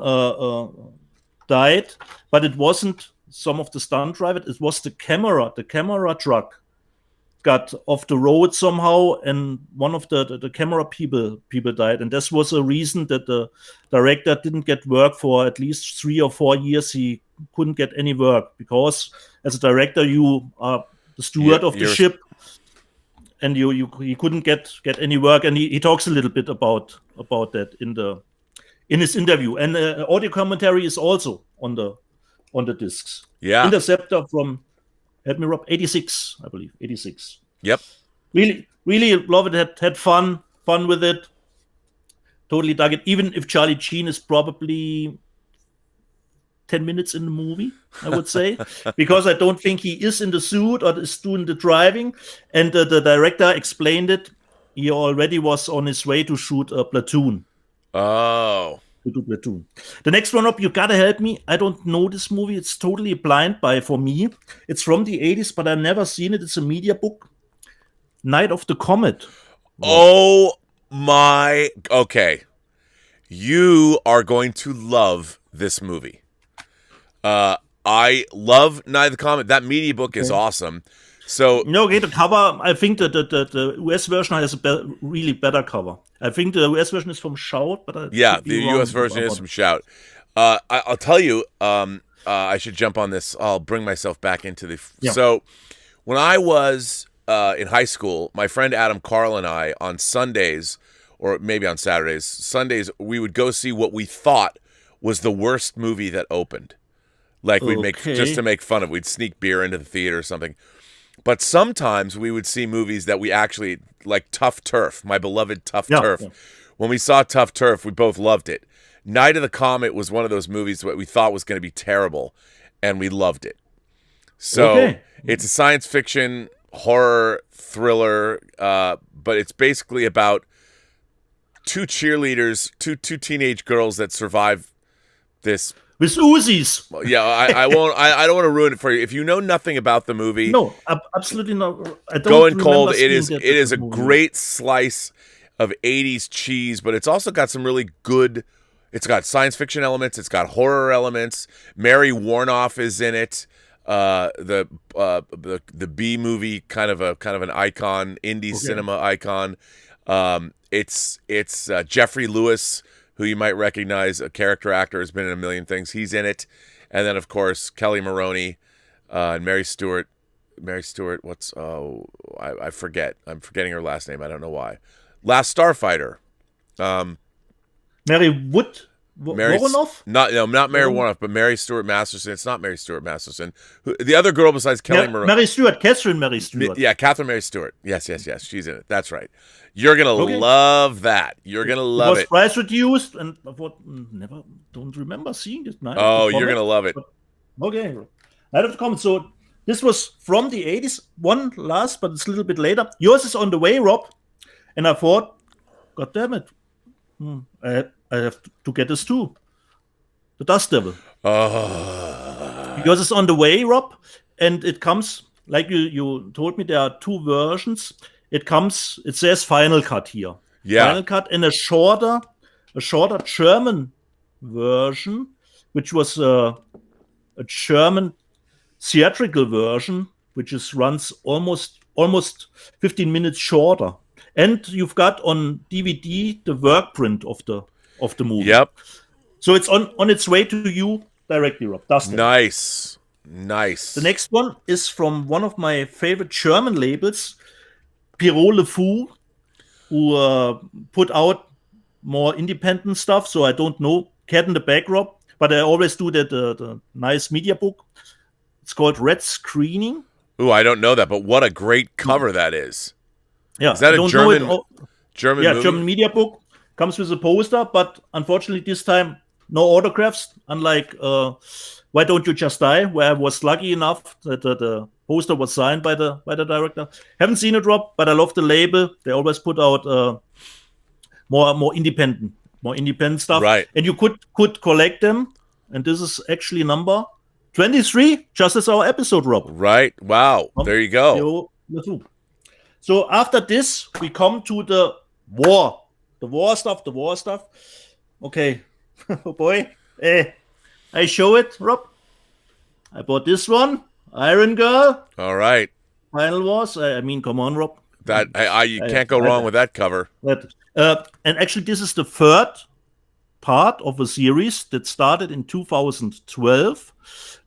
died, but it wasn't some of the stunt drivers. It was the camera truck got off the road somehow, and one of the camera people died. And this was a reason that the director didn't get work for at least 3 or 4 years. He couldn't get any work because as a director, you are the steward of the ship, and you couldn't get any work. And he talks a little bit about that in his interview. And audio commentary is also on the discs. Yeah. Interceptor from, help me, Rob, 86, I believe. 86. Yep. Really, really love it. Had fun with it. Totally dug it. Even if Charlie Sheen is probably 10 minutes in the movie, I would say, because I don't think he is in the suit or is doing the driving. And the director explained it. He already was on his way to shoot a Platoon. Oh. To do Platoon. The next one up, you gotta help me. I don't know this movie. It's totally a blind buy for me. It's from the 80s, but I've never seen it. It's a media book. Night of the Comet. Oh my. Okay. You are going to love this movie. I love Night of the Comet. That media book is awesome. So the cover, I think that the US version has a really better cover. I think the US version is from Shout, but the US version is from Shout. I'll tell you, I should jump on this. I'll bring myself back into the. Yeah. So when I was in high school, my friend Adam Carl and I, on Sundays, or maybe on Sundays, we would go see what we thought was the worst movie that opened. Like we'd make, just to make fun of, we'd sneak beer into the theater or something. But sometimes we would see movies that we actually, like Tough Turf, my beloved Tough Turf. Yeah. When we saw Tough Turf, we both loved it. Night of the Comet was one of those movies that we thought was going to be terrible, and we loved it. So it's a science fiction, horror, thriller, but it's basically about 2 cheerleaders, two teenage girls that survive this. With Uzis. Yeah, I won't. I don't want to ruin it for you. If you know nothing about the movie, no, absolutely not. I don't go in cold. It is a great slice of 80s cheese, but it's also got some really good. It's got science fiction elements. It's got horror elements. Mary Warnoff is in it. The B movie kind of an icon, indie cinema icon. It's Jeffrey Lewis, who you might recognize, a character actor, has been in a million things. He's in it. And then, of course, Kelly Maroney and Mary Stewart. Mary Stewart, I forget. I'm forgetting her last name. I don't know why. Last Starfighter. Mary Warnoff? Not Mary Warnoff, but Mary Stuart Masterson. It's not Mary Stuart Masterson. The other girl besides Kelly Maroney. Catherine Mary Stewart. Yeah, Catherine Mary Stewart. Yes. She's in it. That's right. You're going to love that. You're going to love it. It was price reduced, and I don't remember seeing it. Oh, you're going to love it. Okay. Night of the Comet. So this was from the 80s. One last, but it's a little bit later. Yours is on the way, Rob. And I thought, God damn it. I have to get this too. The Dust Devil. Oh. Because it's on the way, Rob. And it comes like you told me, there are two versions. It says Final Cut here. Yeah. Final Cut and a shorter German version, which was a German theatrical version, which runs almost 15 minutes shorter. And you've got on DVD the work print of the movie. Yep. So it's on its way to you directly, Rob. Nice. The next one is from one of my favorite German labels, Pirole Fu, who put out more independent stuff. So I don't know Cat in the Bag, Rob, but I always do the nice media book. It's called Red Screening. Ooh, I don't know that, but what a great cover that is. Yeah, is that a German movie? German media book. Comes with a poster, but unfortunately this time no autographs. Unlike Why Don't You Just Die, where I was lucky enough that the poster was signed by the director. Haven't seen it, Rob, but I love the label. They always put out more independent stuff. Right. And you could collect them. And this is actually number 23, just as our episode, Rob. Right. Wow. There you go. So after this, we come to the war. The war stuff. Okay. Oh boy. I show it, Rob. I bought this one. Iron Girl. All right. Final Wars. I mean, come on, Rob. That you can't go wrong with that cover. And actually, this is the third part of a series that started in 2012.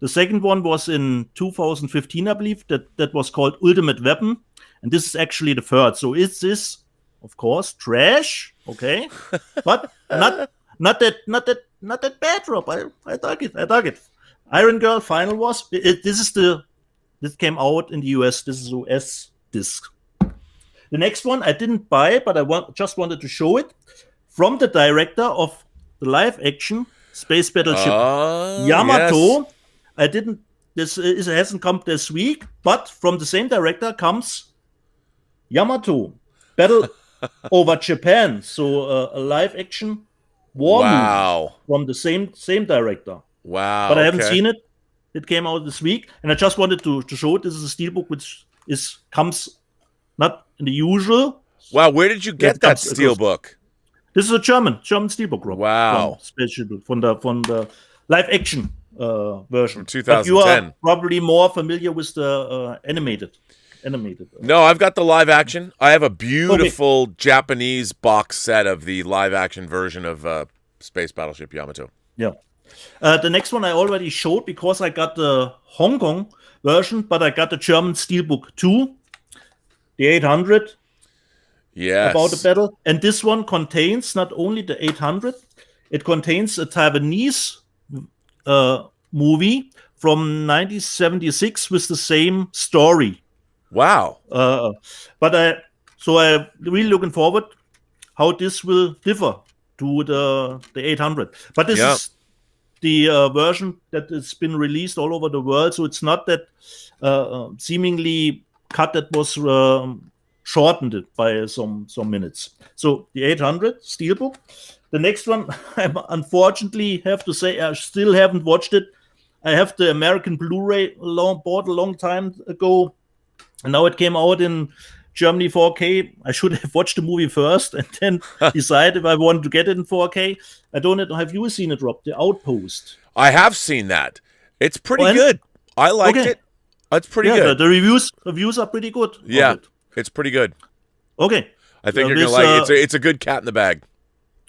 The second one was in 2015, I believe. That was called Ultimate Weapon, and this is actually the third. So it's this, of course, trash. Okay, but not that bad, Rob. I dug it. Iron Girl Final Wars. This came out in the US. This is US disc. The next one I didn't buy, but just wanted to show it from the director of the live action space battleship Yamato. Yes. I didn't. It hasn't come this week, but from the same director comes Yamato Battle over Japan. So a live action war movie from the same director. Wow. But I haven't seen it. It came out this week, and I just wanted to show it. This is a steelbook which comes not in the usual. Wow, where did you get that steelbook? This is a German steelbook, Rob. Wow. From the live action version. From 2010. But you are probably more familiar with the animated. No, I've got the live action. I have a beautiful Japanese box set of the live action version of Space Battleship Yamato. Yeah. The next one I already showed because I got the Hong Kong version, but I got the German steelbook too. The 800. Yes. About the battle. And this one contains not only the 800, it contains a Taiwanese movie from 1976 with the same story. Wow. But I'm really looking forward how this will differ to the 800. But this is the version that has been released all over the world, so it's not that seemingly cut that was shortened by some minutes. So the 800 steelbook. The next one, I unfortunately have to say I still haven't watched it. I have the American Blu-ray bought a long time ago, and now it came out in Germany 4K. I should have watched the movie first and then decide if I want to get it in 4K. I don't know. Have you seen it, Rob? The Outpost. I have seen that. It's pretty good. I liked it. It's pretty good. The reviews are pretty good. Yeah, it's pretty good. Okay. I think you're going to like it. It's a good cat in the bag.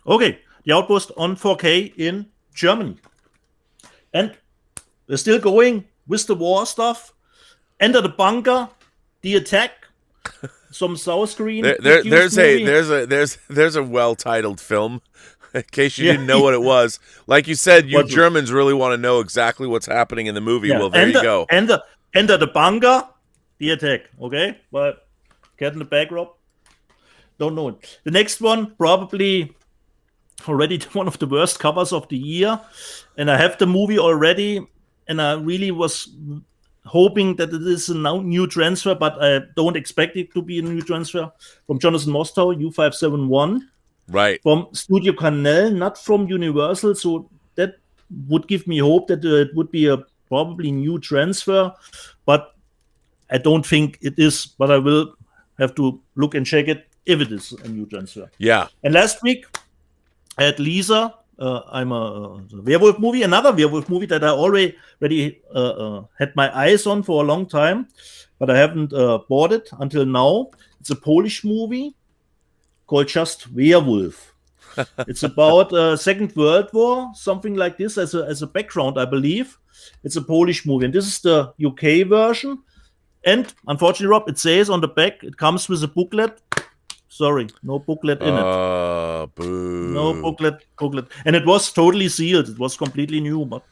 Okay. The Outpost on 4K in Germany. And we're still going with the war stuff. Enter the Bunker, The Attack, some South Korean. There's a well-titled film. In case you didn't know what it was, like you said, you Germans really want to know exactly what's happening in the movie. Yeah. Well, there you go. Enter the Bunker, The Attack. Okay, but cat in the bag, Rob. Don't know it. The next one probably already one of the worst covers of the year, and I have the movie already, and I really was hoping that it is a new transfer, but I don't expect it to be a new transfer from Jonathan Mostow, U571. Right. From Studio Canal, not from Universal, so that would give me hope that it would be a probably new transfer, but I don't think it is, but I will have to look and check it if it is a new transfer. Yeah. And last week, I had Lisa. I'm a werewolf movie, another werewolf movie that I already had my eyes on for a long time, but I haven't bought it until now. It's a Polish movie called just Werewolf. It's about Second World War, something like this as a background, I believe. It's a Polish movie, and this is the UK version. And unfortunately, Rob, it says on the back, it comes with a booklet. Sorry, no booklet in it. Boo. No booklet. And it was totally sealed. It was completely new, but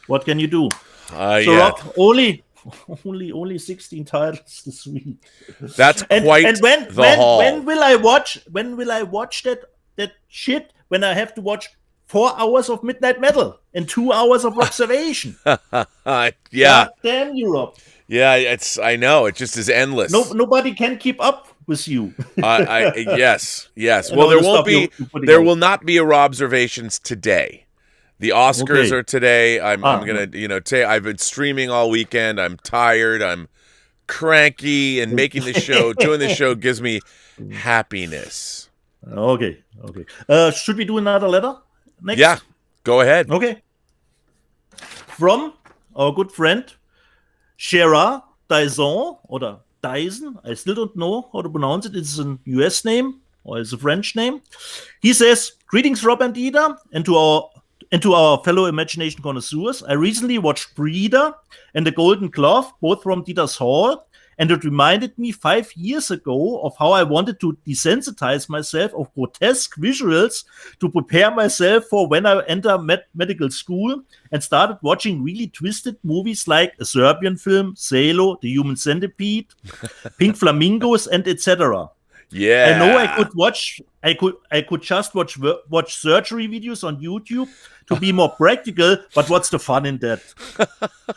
what can you do? Rob, only 16 titles this week. That's quite the haul. When will I watch that shit when I have to watch 4 hours of Midnight Metal and 2 hours of Observation? Yeah. God damn you, Rob. Yeah, I know. It just is endless. Nobody can keep up with you. Yes. Well, there will not be a Robservations today. The Oscars are today. I'm gonna, I've been streaming all weekend. I'm tired. I'm cranky, and making the show, doing the show gives me happiness. Okay. Should we do another letter next? Yeah, go ahead. Okay. From our good friend Gerard Dyson, or Dyson, I still don't know how to pronounce it. It's a US name or it's a French name. He says, "Greetings, Rob and Dieter, and to our fellow imagination connoisseurs. I recently watched Breeder and The Golden Glove, both from Dieter's Hall, and it reminded me 5 years ago of how I wanted to desensitize myself of grotesque visuals to prepare myself for when I enter medical school, and started watching really twisted movies like a Serbian film, Salo, The Human Centipede, Pink Flamingos, and etc. Yeah. I know I could just watch surgery videos on YouTube to be more practical, but what's the fun in that?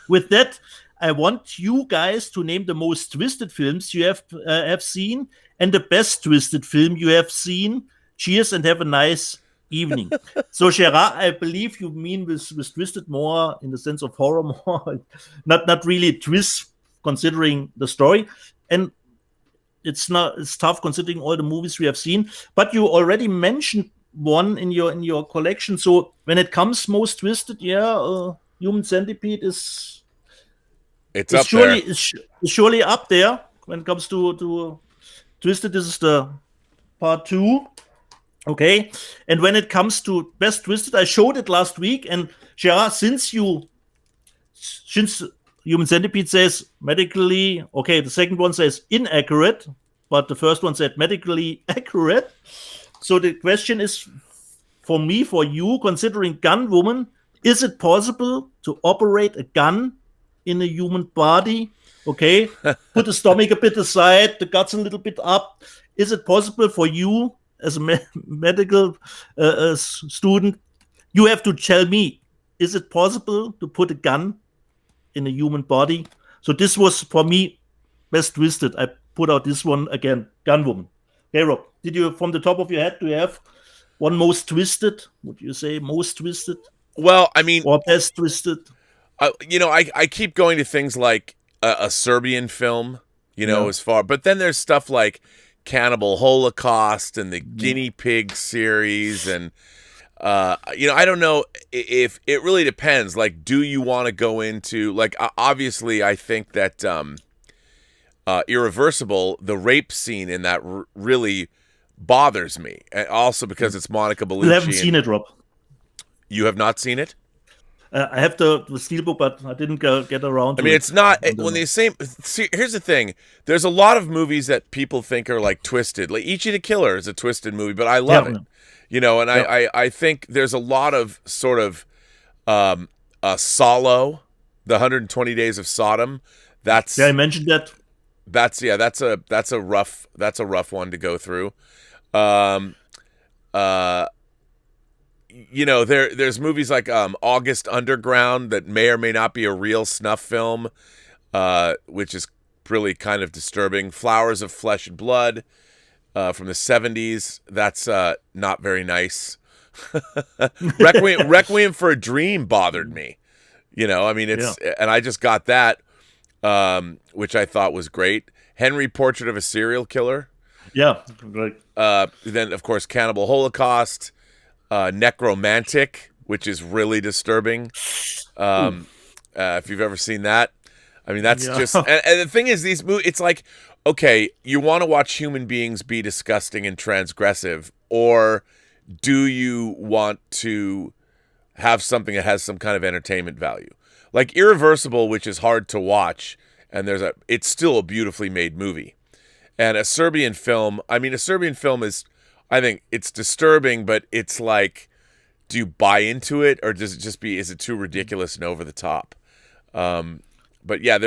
With that, I want you guys to name the most twisted films you have seen and the best twisted film you have seen. Cheers and have a nice evening." So, Gerard, I believe you mean with twisted more in the sense of horror, more not really twist considering the story. And it's tough considering all the movies we have seen. But you already mentioned one in your collection. So when it comes most twisted, Human Centipede is. It's surely up there when it comes to twisted. This is the part 2. Okay. And when it comes to best twisted, I showed it last week. And Gerard, since Human Centipede says medically, okay, the second one says inaccurate, but the first one said medically accurate. So the question is for you, considering Gun Woman, is it possible to operate a gun in a human body? Okay, put the stomach a bit aside, the guts a little bit up. Is it possible for you as a medical student? You have to tell me, is it possible to put a gun in a human body? So this was for me best twisted. I put out this one again, Gun Woman. Okay, Rob, did you, from the top of your head, do you have one most twisted? Would you say most twisted? Well, I mean, or best twisted? I keep going to things like a Serbian film, as far, but then there's stuff like Cannibal Holocaust and the Guinea Pig series, and I don't know if it really depends. Like, do you want to go into, like, obviously I think that Irreversible, the rape scene in that really bothers me, and also because it's Monica Bellucci. You haven't seen it, Rob. You have not seen it? I have the steelbook, but I didn't get around to it. I mean, it's not when they say. See, here's the thing: there's a lot of movies that people think are like twisted. Like Ichi the Killer is a twisted movie, but I love it. And I think there's a lot of sort of Solo, the 120 Days of Sodom. I mentioned that. That's a rough one to go through. There's movies like August Underground that may or may not be a real snuff film, which is really kind of disturbing. Flowers of Flesh and Blood from the 70s, that's not very nice. Requiem for a Dream bothered me. And I just got that. which I thought was great. Henry, Portrait of a Serial Killer. Yeah, great. Then, of course, Cannibal Holocaust, Necromantic, which is really disturbing. If you've ever seen that, I mean, that's just. And the thing is, these movies, it's like, okay, you want to watch human beings be disgusting and transgressive, or do you want to have something that has some kind of entertainment value? Like Irreversible, which is hard to watch, and it's still a beautifully made movie. And a Serbian film is, I think it's disturbing, but it's like, do you buy into it, or does it just is it too ridiculous and over the top? But yeah,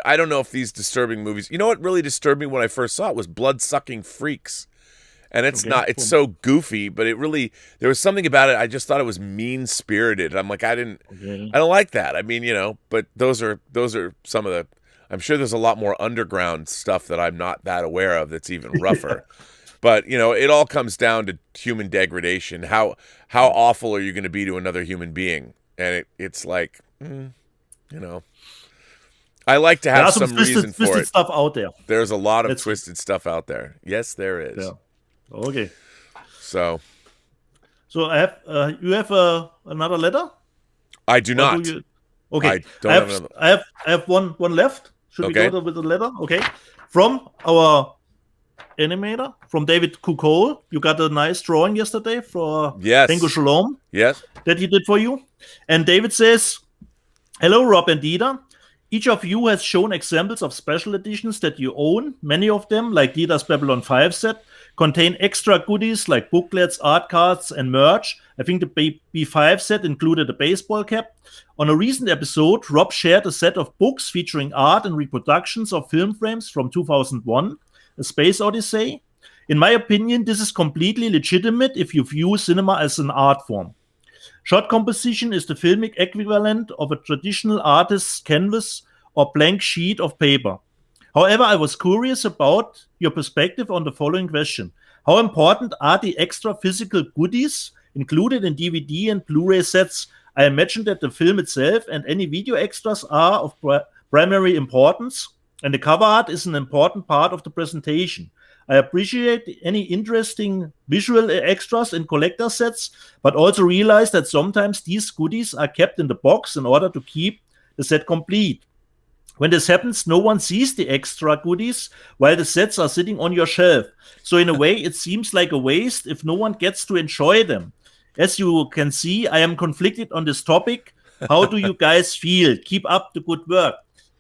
I don't know if these disturbing movies, you know what really disturbed me when I first saw it was Blood-Sucking Freaks. And it's so goofy, but there was something about it. I just thought it was mean-spirited. I'm like, I don't like that. I mean, but those are some of the, I'm sure there's a lot more underground stuff that I'm not that aware of that's even rougher. But, it all comes down to human degradation. How awful are you going to be to another human being? And it's like, I like to have some reason for it. Twisted stuff out there. There's a lot of twisted stuff out there. Yes, there is. Yeah. Okay. So I have you have another letter? I do not. Okay. I have one left. Should we go with the letter? Okay. From our animator, from David Kukol. You got a nice drawing yesterday for Tengu Shalom. Yes. That he did for you. And David says, "Hello, Rob and Dieter. Each of you has shown examples of special editions that you own. Many of them, like Dieter's Babylon 5 set, contain extra goodies like booklets, art cards, and merch. I think the B5 set included a baseball cap. On a recent episode, Rob shared a set of books featuring art and reproductions of film frames from 2001, A Space Odyssey. In my opinion, this is completely legitimate if you view cinema as an art form. Shot composition is the filmic equivalent of a traditional artist's canvas or blank sheet of paper. However, I was curious about your perspective on the following question. How important are the extra physical goodies included in DVD and Blu-ray sets? I imagine that the film itself and any video extras are of primary importance, and the cover art is an important part of the presentation. I appreciate any interesting visual extras in collector sets, but also realize that sometimes these goodies are kept in the box in order to keep the set complete. When this happens, no one sees the extra goodies while the sets are sitting on your shelf. So in a way, it seems like a waste if no one gets to enjoy them. As you can see, I am conflicted on this topic. How do you guys feel? Keep up the good work."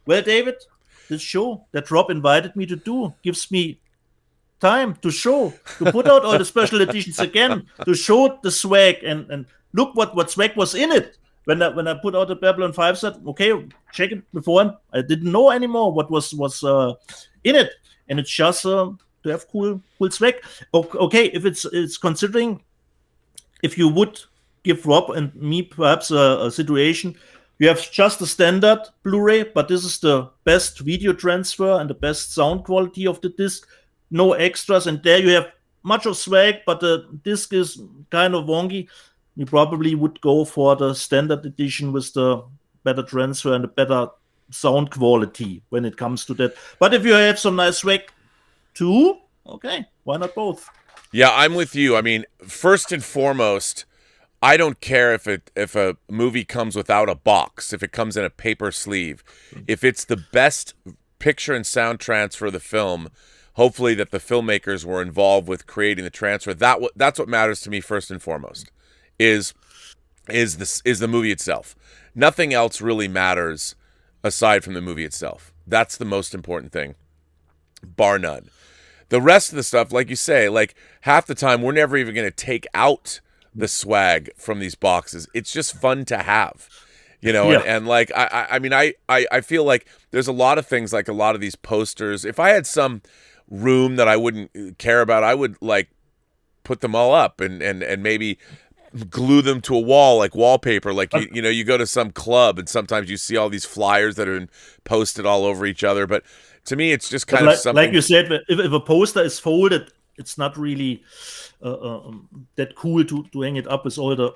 Well, David, this show that Rob invited me to do gives me time to put out all the special editions again, to show the swag and look what swag was in it. When I put out the Babylon 5 set, okay, check it before. I didn't know anymore what was in it, and it's just to have cool swag. Okay, if it's considering, if you would give Rob and me perhaps a situation, you have just the standard Blu-ray, but this is the best video transfer and the best sound quality of the disc. No extras, and there you have much of swag, but the disc is kind of wonky. You probably would go for the standard edition with the better transfer and the better sound quality when it comes to that. But if you have some nice swag too, okay, why not both? Yeah, I'm with you. I mean, first and foremost, I don't care if a movie comes without a box, if it comes in a paper sleeve. If it's the best picture and sound transfer of the film, hopefully that the filmmakers were involved with creating the transfer. That's what matters to me first and foremost. Is the movie itself. Nothing else really matters aside from the movie itself. That's the most important thing, bar none. The rest of the stuff, like you say, like half the time we're never even going to take out the swag from these boxes. It's just fun to have, Yeah. and like I mean I feel like there's a lot of things, like a lot of these posters. If I had some room that I wouldn't care about, I would like put them all up and maybe glue them to a wall like wallpaper. Like you go to some club and sometimes you see all these flyers that are posted all over each other. But to me, it's just kind of something. Like you said, if a poster is folded, it's not really that cool to hang it up with all the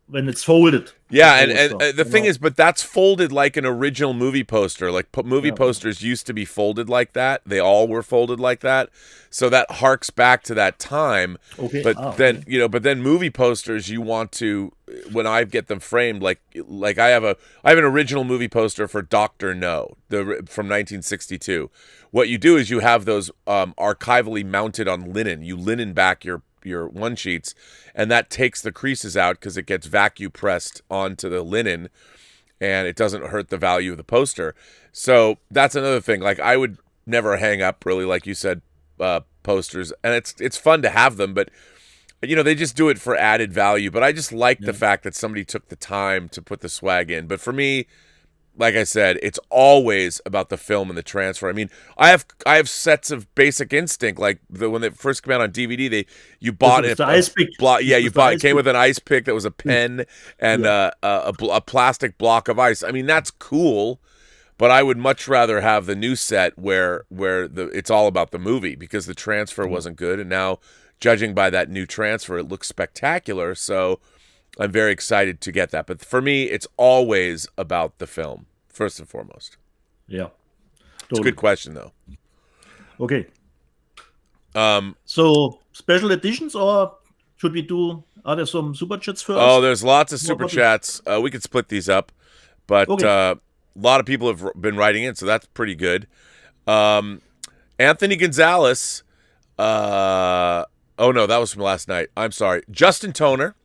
when it's folded. Yeah, and the thing is, but that's folded like an original movie poster. Like movie posters used to be folded like that. They all were folded like that. So that harks back to that time. Okay. But then movie posters, you want to, when I get them framed, like I have an original movie poster for Dr. No, from 1962. What you do is you have those archivally mounted on linen. You linen back your one sheets, and that takes the creases out because it gets vacuum pressed onto the linen, and it doesn't hurt the value of the poster. So that's another thing. Like, I would never hang up, really, like you said, posters, and it's fun to have them, but they just do it for added value. But I just like the fact that somebody took the time to put the swag in. But for me, like I said, it's always about the film and the transfer. I mean, I have sets of Basic Instinct, like when they first came out on DVD. You bought it. Ice pick. It came with an ice pick that was a pen and a plastic block of ice. I mean, that's cool, but I would much rather have the new set where it's all about the movie, because the transfer wasn't good, and now, judging by that new transfer, it looks spectacular. So I'm very excited to get that. But for me, it's always about the film, first and foremost. Yeah. Totally. It's a good question, though. Okay. So, special editions, or should we are there some super chats first? Oh, there's lots of super chats. We could split these up. But a lot of people have been writing in, so that's pretty good. Anthony Gonzalez. Oh, no, that was from last night. I'm sorry. Justin Toner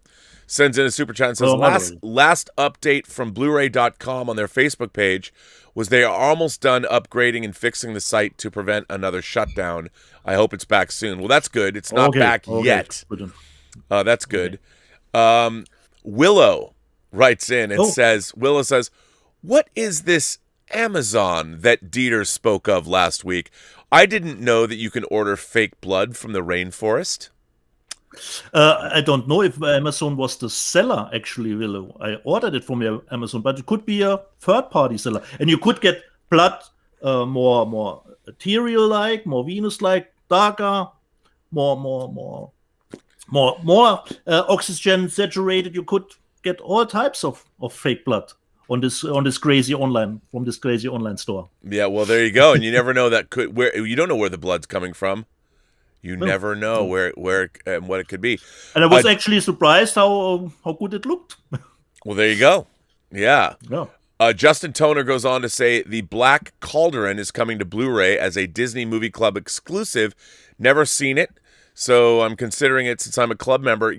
sends in a super chat and says, last update from Blu-ray.com on their Facebook page was they are almost done upgrading and fixing the site to prevent another shutdown. I hope it's back soon. Well, that's good. It's not back yet. That's good. Willow writes in and says, what is this Amazon that Dieter spoke of last week? I didn't know that you can order fake blood from the rainforest. I don't know if Amazon was the seller, actually, Willow. I ordered it from Amazon, but it could be a third-party seller. And you could get blood more ethereal-like, more Venus-like, darker, more oxygen saturated. You could get all types of fake blood on this crazy online store. Yeah, well, there you go. And you never know you don't know where the blood's coming from. You never know where and what it could be. And I was actually surprised how good it looked. Well, there you go. Yeah. Justin Toner goes on to say the Black Cauldron is coming to Blu-ray as a Disney Movie Club exclusive. Never seen it, so I'm considering it since I'm a club member.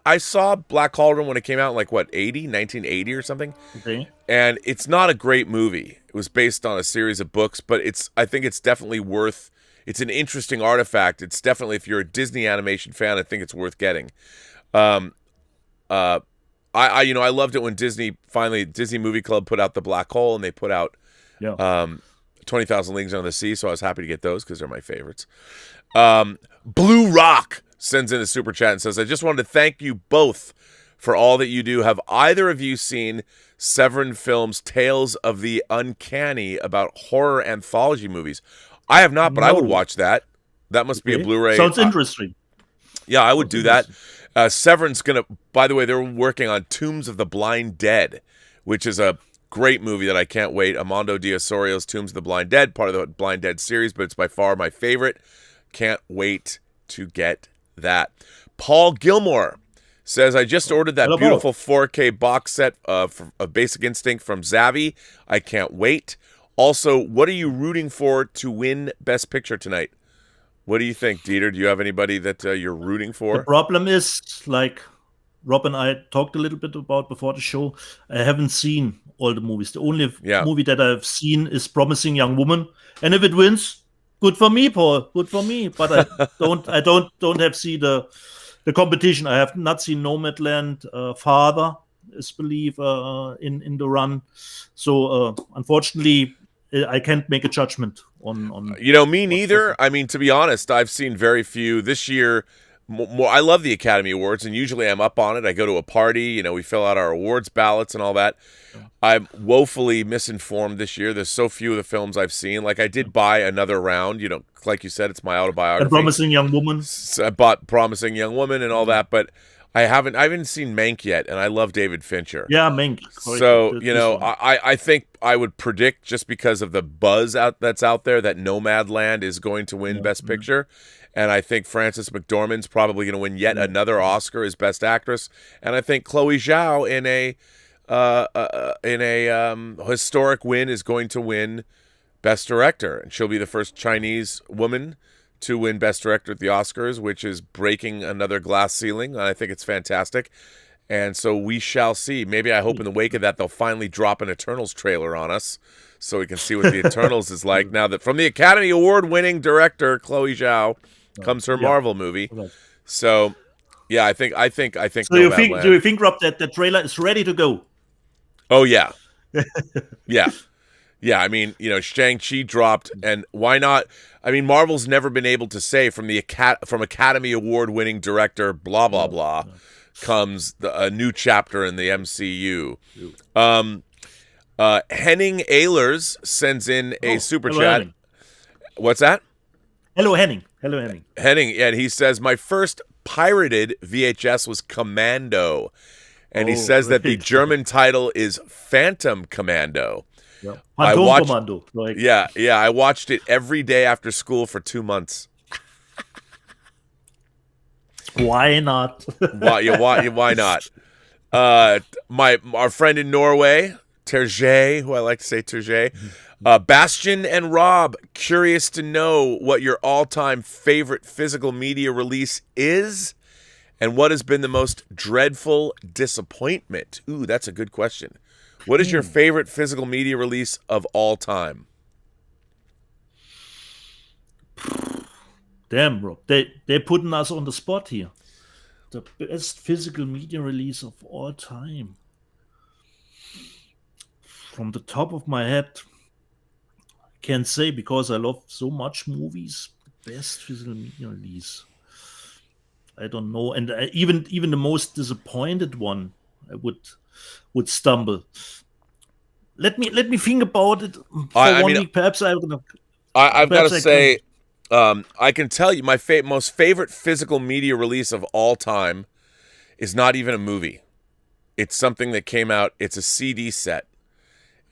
I saw Black Cauldron when it came out in 1980 or something. Okay. And it's not a great movie. It was based on a series of books, but I think it's definitely worth. It's an interesting artifact. It's definitely, if you're a Disney animation fan, I think it's worth getting. I loved it when Disney Movie Club put out The Black Hole, and they put out 20,000 Leagues Under the Sea, so I was happy to get those because they're my favorites. Blue Rock sends in a super chat and says, I just wanted to thank you both for all that you do. Have either of you seen Severin Films' Tales of the Uncanny about horror anthology movies? I have not, but I would watch that. That must be a Blu-ray. Sounds interesting. Yeah, I would do that. Severin's by the way, they're working on Tombs of the Blind Dead, which is a great movie that I can't wait. Armando Diosorio's Tombs of the Blind Dead, part of the Blind Dead series, but it's by far my favorite. Can't wait to get that. Paul Gilmore says, I just ordered that beautiful 4K box set of Basic Instinct from Zavvi. I can't wait. Also, what are you rooting for to win Best Picture tonight? What do you think, Dieter? Do you have anybody that you're rooting for? The problem is, like Rob and I talked a little bit about before the show, I haven't seen all the movies. The only movie that I've seen is Promising Young Woman. And if it wins, good for me, Paul. Good for me. But I don't have seen the competition. I have not seen Nomadland. Father is believe in the run. So unfortunately, I can't make a judgment on. Me neither. I mean, to be honest, I've seen very few this year. More, I love the Academy Awards, and usually I'm up on it. I go to a party. We fill out our awards ballots and all that. I'm woefully misinformed this year. There's so few of the films I've seen. Like, I did buy another round. Like you said, it's my autobiography. And Promising Young Woman. I bought Promising Young Woman and all that, but I haven't seen Mank yet, and I love David Fincher. Yeah, Mank. So, I think I would predict, just because of the buzz that's out there, that Nomadland is going to win Best Picture. And I think Frances McDormand's probably going to win yet another Oscar as Best Actress. And I think Chloe Zhao in a historic win is going to win Best Director. And she'll be the first Chinese woman to win Best Director at the Oscars, which is breaking another glass ceiling. I think it's fantastic. And so we shall see. Maybe I hope in the wake of that they'll finally drop an Eternals trailer on us so we can see what the Eternals is like now that from the Academy Award-winning director Chloe Zhao comes her Marvel movie. So, yeah, I think. So do you think, Rob, that the trailer is ready to go? Oh yeah, yeah. Yeah, I mean, Shang-Chi dropped, and why not? I mean, Marvel's never been able to say from Academy Award-winning director blah blah blah comes a new chapter in the MCU. Henning Ehlers sends in a super chat. Henning. What's that? Hello, Henning. Henning, and he says, my first pirated VHS was Commando, and he says that the German title is Phantom Commando. Yeah. Commando. I watched it every day after school for 2 months. Why not? Why not? Our friend in Norway, Terje, who I like to say Terje, Bastian and Rob, curious to know what your all-time favorite physical media release is, and what has been the most dreadful disappointment. Ooh, that's a good question. What is your favorite physical media release of all time? Damn, Rob. They're putting us on the spot here. The best physical media release of all time. From the top of my head, I can't say, because I love so much movies. The best physical media release. I don't know. And even the most disappointed one, I would stumble. Let me think about it for 1 week. Perhaps I've got to say, I can tell you my most favorite physical media release of all time is not even a movie. It's something that came out. It's a CD set,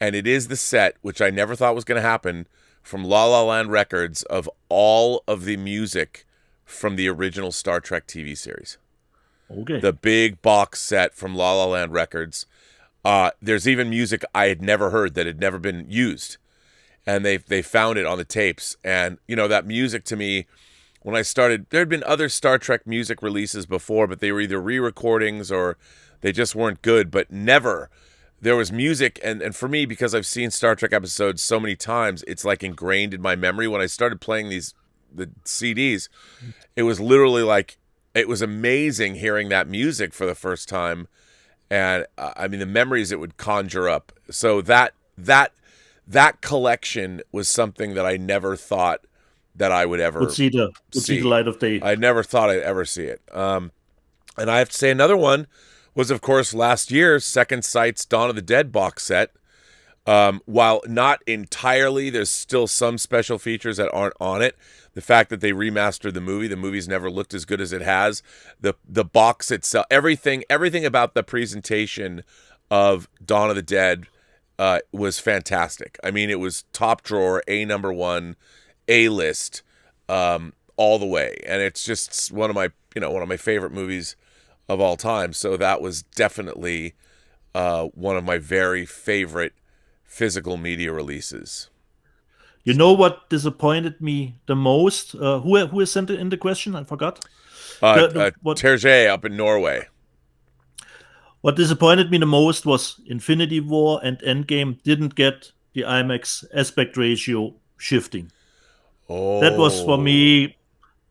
and it is the set, which I never thought was going to happen, from La La Land Records, of all of the music from the original Star Trek TV series. Okay. The big box set from La La Land Records. There's even music I had never heard that had never been used. And they found it on the tapes. And, that music to me, when I started, there had been other Star Trek music releases before, but they were either re-recordings or they just weren't good. But never. There was music. And for me, because I've seen Star Trek episodes so many times, it's like ingrained in my memory. When I started playing the CDs, it was literally like, it was amazing hearing that music for the first time. And I mean, the memories it would conjure up. So that collection was something that I never thought that I would ever see the light of day. I never thought I'd ever see it. And I have to say, another one was, of course, last year's Second Sight's Dawn of the Dead box set. While not entirely, there's still some special features that aren't on it. The fact that they remastered the movie's never looked as good as it has. The box itself, everything about the presentation of Dawn of the Dead was fantastic. I mean, it was top drawer, number 1, A-list, all the way, and it's just one of my favorite movies of all time. So that was definitely one of my very favorite physical media releases. You know what disappointed me the most? Who sent in the question? I forgot. Terje up in Norway. What disappointed me the most was Infinity War and Endgame didn't get the IMAX aspect ratio shifting. Oh, that was for me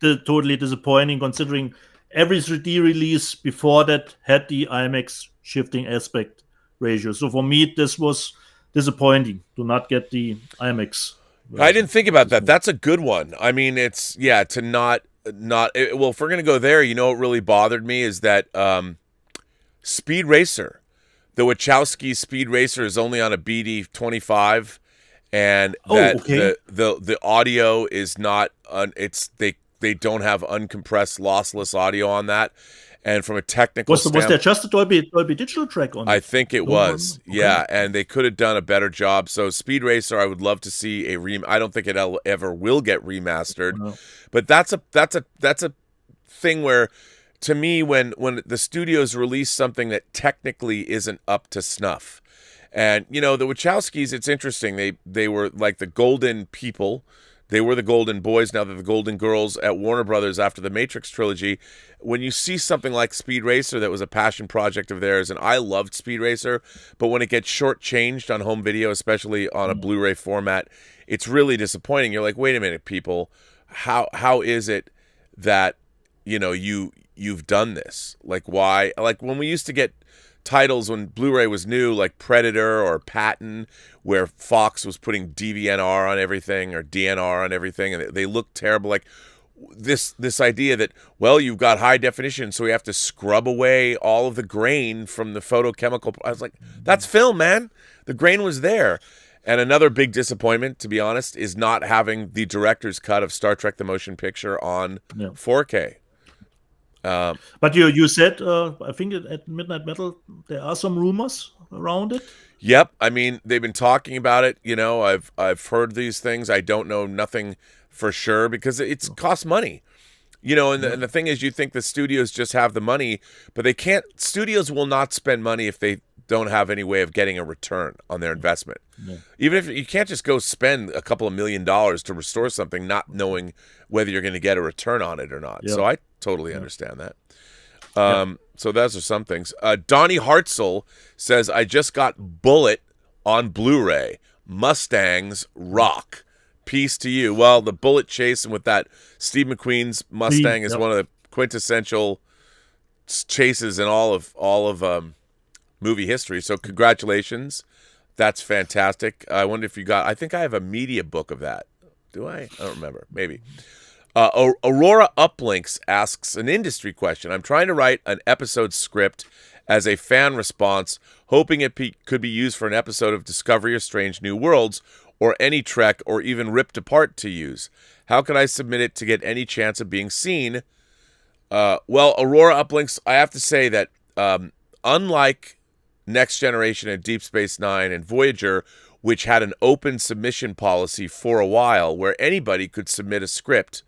totally disappointing, considering every 3D release before that had the IMAX shifting aspect ratio. So for me, this was disappointing to not get the IMAX. I didn't think about that. That's a good one. I mean, it's to not well, if we're gonna go there, what really bothered me is that Speed Racer, the Wachowski Speed Racer, is only on a BD25, and that the audio is not they don't have uncompressed lossless audio on that, And from a technical was there just a Dolby Digital track on it? I think it was, yeah, and they could have done a better job. So Speed Racer, I would love to see I don't think it ever will get remastered, but that's a thing where, to me, when the studios release something that technically isn't up to snuff, and the Wachowskis, it's interesting. They were like the golden people. They were the golden boys. Now they're the golden girls at Warner Brothers after the Matrix trilogy. When you see something like Speed Racer that was a passion project of theirs, and I loved Speed Racer, but when it gets shortchanged on home video, especially on a Blu-ray format, it's really disappointing. You're like, wait a minute, people, how is it that you've done this? Like, why? Like when we used to get titles when Blu-ray was new, like Predator or Patton, where Fox was putting DVNR on everything or DNR on everything, and they looked terrible. Like this idea that, well, you've got high definition, so we have to scrub away all of the grain from the photochemical. I was like, that's film, man. The grain was there. And another big disappointment, to be honest, is not having the director's cut of Star Trek: The Motion Picture on 4K. But you said, I think at Midnight Metal, there are some rumors around it. Yep. I mean, they've been talking about it. I've heard these things. I don't know nothing for sure because it costs money. And the thing is, you think the studios just have the money, but they can't. Studios will not spend money if they don't have any way of getting a return on their investment. Yeah. Even if you can't just go spend a couple of $1 million to restore something, not knowing whether you're going to get a return on it or not. Yeah. So I totally understand that. So those are some things. Donnie Hartzell says, I just got Bullet on Blu-ray. Mustangs rock. Peace to you. Well, the Bullet chase with that Steve McQueen's Mustang is one of the quintessential chases in all of movie history. So congratulations. That's fantastic. I wonder if you got, I think I have a media book of that. Do I? I don't remember. Maybe. Aurora Uplinks asks an industry question. I'm trying to write an episode script as a fan response, hoping it could be used for an episode of Discovery or Strange New Worlds, or any Trek, or even Ripped Apart to use. How can I submit it to get any chance of being seen? Well, Aurora Uplinks, I have to say that unlike Next Generation and Deep Space Nine and Voyager, which had an open submission policy for a while where anybody could submit a script,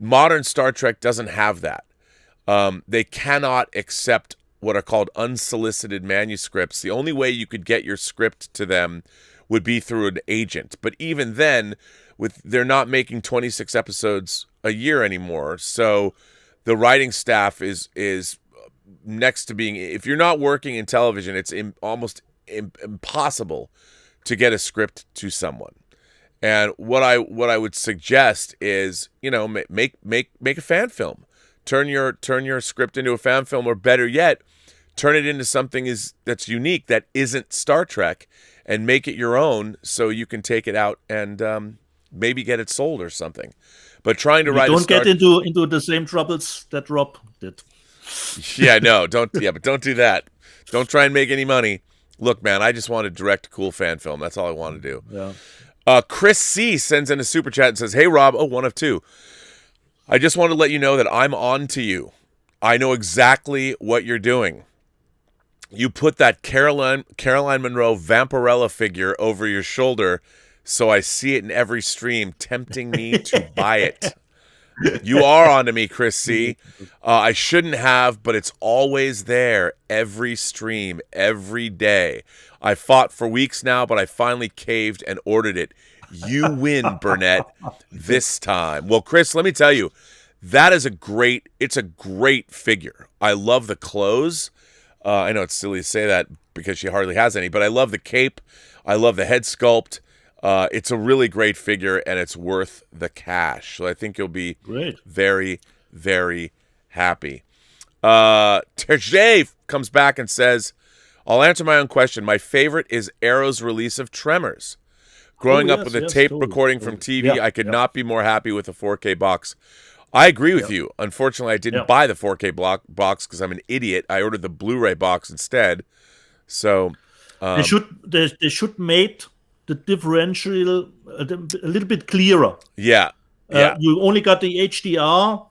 modern Star Trek doesn't have that. They cannot accept what are called unsolicited manuscripts. The only way you could get your script to them would be through an agent. But even then, they're not making 26 episodes a year anymore. So the writing staff is next to being, if you're not working in television, it's almost impossible to get a script to someone. And what I would suggest is, make a fan film. Turn your script into a fan film, or better yet, turn it into something that's unique, that isn't Star Trek, and make it your own so you can take it out and maybe get it sold or something. But trying to write don't get into the same troubles that Rob did. Yeah, no, don't do that. Don't try and make any money. Look, man, I just want to direct a cool fan film. That's all I want to do. Yeah. Chris C sends in a super chat and says, "Hey, Rob, one of two. I just want to let you know that I'm on to you. I know exactly what you're doing. You put that Caroline Monroe Vampirella figure over your shoulder, so I see it in every stream, tempting me to buy it. You are on to me, Chris C. I shouldn't have, but it's always there, every stream, every day. I fought for weeks now, but I finally caved and ordered it. You win, Burnett, this time." Well, Chris, let me tell you, it's a great figure. I love the clothes. I know it's silly to say that because she hardly has any, but I love the cape. I love the head sculpt. It's a really great figure, and it's worth the cash. So I think you'll be very, very happy. Terje comes back and says, "I'll answer my own question. My favorite is Arrow's release of Tremors. Growing up with a tape recording from TV, I could not be more happy with a 4K box." I agree with you. Unfortunately, I didn't buy the 4K box because I'm an idiot. I ordered the Blu-ray box instead. So they should make the differential a little bit clearer. Yeah. You only got the HDR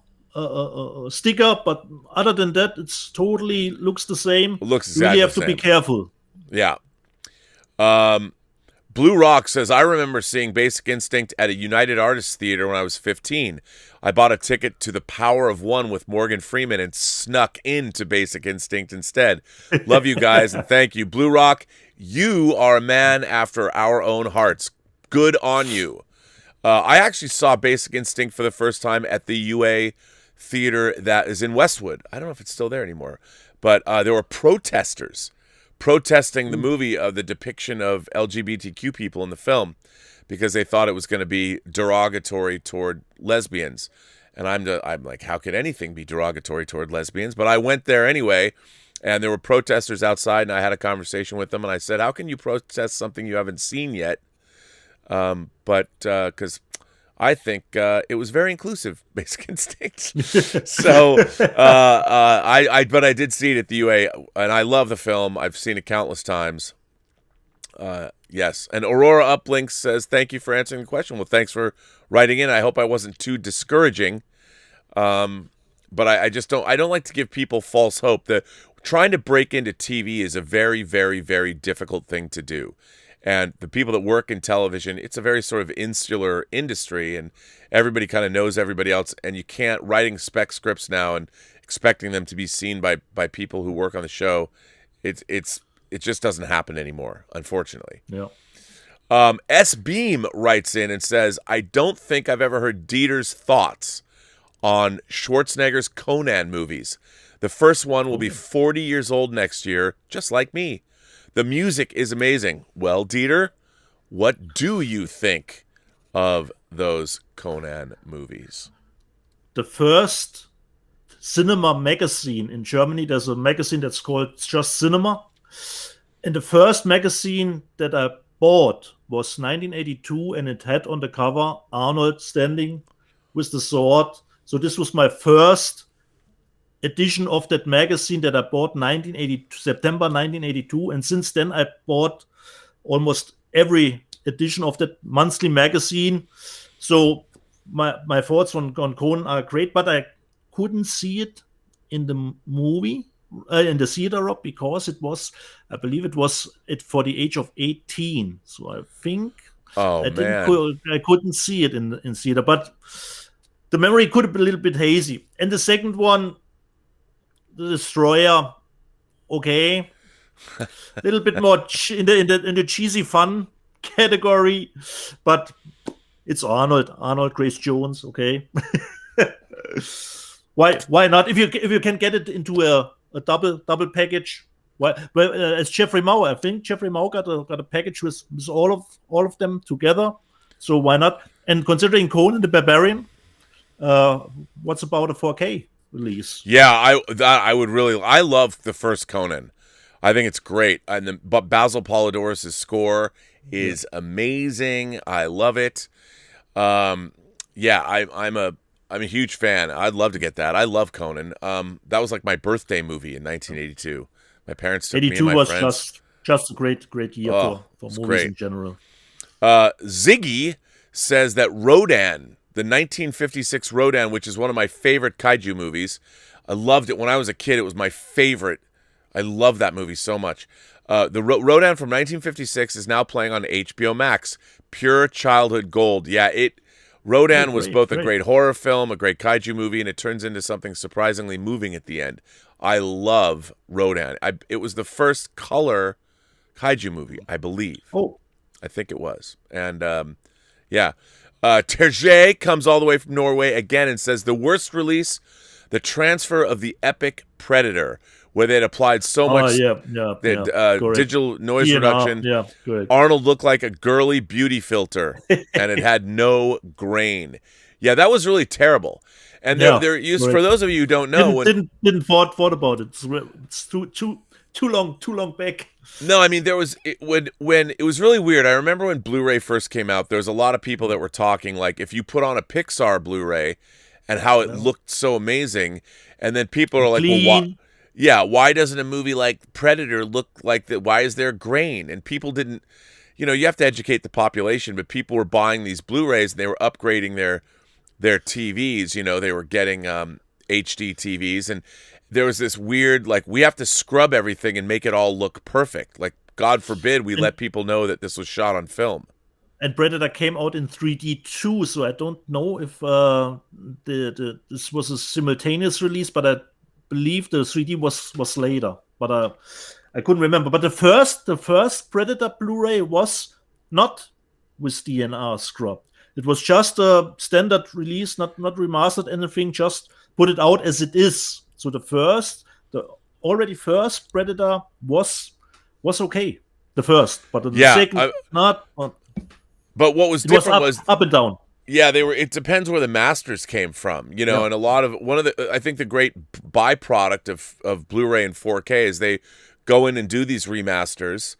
sticker, but other than that, it's totally looks the same. It looks You exactly really have the to be same. careful. Yeah. Blue Rock says, I remember seeing Basic Instinct at a United Artists Theater when I was 15. I bought a ticket to The Power of One with Morgan Freeman and snuck into Basic Instinct instead. Love you guys and thank you. Blue Rock, you are a man after our own hearts. Good on you. I actually saw Basic Instinct for the first time at the UA Theater that is in Westwood. I don't know if it's still there anymore. But there were protesters protesting the movie of the depiction of LGBTQ people in the film because they thought it was going to be derogatory toward lesbians. And I'm like, how could anything be derogatory toward lesbians? But I went there anyway, and there were protesters outside, and I had a conversation with them, and I said, how can you protest something you haven't seen yet? But because I think it was very inclusive, Basic Instinct. So, but I did see it at the UA, and I love the film. I've seen it countless times. Yes. And Aurora Uplink says, thank you for answering the question. Well, thanks for writing in. I hope I wasn't too discouraging. But I just don't like to give people false hope. That trying to break into TV is a very, very, very difficult thing to do. And the people that work in television, it's a very sort of insular industry, and everybody kind of knows everybody else. And you can't writing spec scripts now and expecting them to be seen by people who work on the show. It just doesn't happen anymore, unfortunately. Yeah. S Beam writes in and says, I don't think I've ever heard Dieter's thoughts on Schwarzenegger's Conan movies. The first one will be 40 years old next year, just like me. The music is amazing. Well, Dieter, what do you think of those Conan movies? The first cinema magazine in Germany, there's a magazine that's called Just Cinema. And the first magazine that I bought was 1982, and it had on the cover Arnold standing with the sword. So this was my first edition of that magazine that I bought September 1982, and since then I bought almost every edition of that monthly magazine. So my thoughts on Conan are great, but I couldn't see it in the movie in the theater because I believe it was for the age of 18. So I think I couldn't see it in theater, but the memory could have been a little bit hazy. And the second one, The Destroyer, okay, a little bit more in the cheesy fun category, but it's Arnold Grace Jones, okay. Why not? If you can get it into a double package, well, as Jeffrey Mauer, I think Jeffrey Mauer got a package with all of them together, so why not? And considering Conan the Barbarian, what's about a 4K release? Yeah, I love the first Conan. I think it's great, but Basil Polidoris' score is amazing. I love it. Yeah, I'm a huge fan. I'd love to get that. I love Conan. That was like my birthday movie in 1982. My parents took me and my friends. 82 was just a great year for movies great. in general. Ziggy says that Rodan, the 1956 Rodan, which is one of my favorite kaiju movies. I loved it when I was a kid. It was my favorite. I love that movie so much. The Rodan from 1956 is now playing on HBO Max. Pure childhood gold. Yeah, Rodan was both a great horror film, a great kaiju movie, and it turns into something surprisingly moving at the end. I love Rodan. It was the first color kaiju movie, I believe. Oh. I think it was. And, yeah. Terje comes all the way from Norway again and says, the worst release, the transfer of the epic Predator, where they'd applied so much digital noise reduction. Yeah, good. Arnold looked like a girly beauty filter, and it had no grain. Yeah, that was really terrible. And they're used, for those of you who don't know, didn't thought about it. It's too long back. No, I mean when it was really weird. I remember when Blu-ray first came out, there was a lot of people that were talking like if you put on a Pixar Blu-ray and how it looked so amazing, and then people are like, well, why doesn't a movie like Predator look like that? Why is there grain? And people didn't, you have to educate the population, but people were buying these Blu-rays and they were upgrading their their TVs. You know, they were getting HD TVs, and there was this weird, like, we have to scrub everything and make it all look perfect. Like, God forbid we let people know that this was shot on film. And Predator came out in 3D too, so I don't know if this was a simultaneous release, but I believe the 3D was later. But I couldn't remember. But the first Predator Blu-ray was not with DNR scrub. It was just a standard release, not remastered anything, just put it out as it is. So the already first Predator was okay. The first, but the second not. But what was different was up and down. Yeah, they were. It depends where the masters came from, you know. And a lot of I think the great byproduct of Blu-ray and 4K is they go in and do these remasters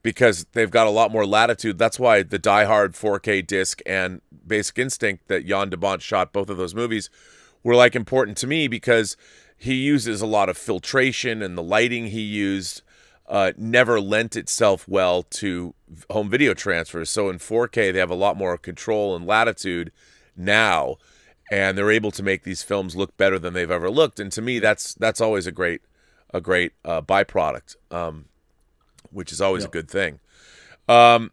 because they've got a lot more latitude. That's why the Die Hard 4K disc and Basic Instinct that Jan de Bont shot, both of those movies, were like important to me because he uses a lot of filtration, and the lighting he used never lent itself well to home video transfers. So in 4K, they have a lot more control and latitude now, and they're able to make these films look better than they've ever looked. And to me, that's always a great byproduct, which is always a good thing. 200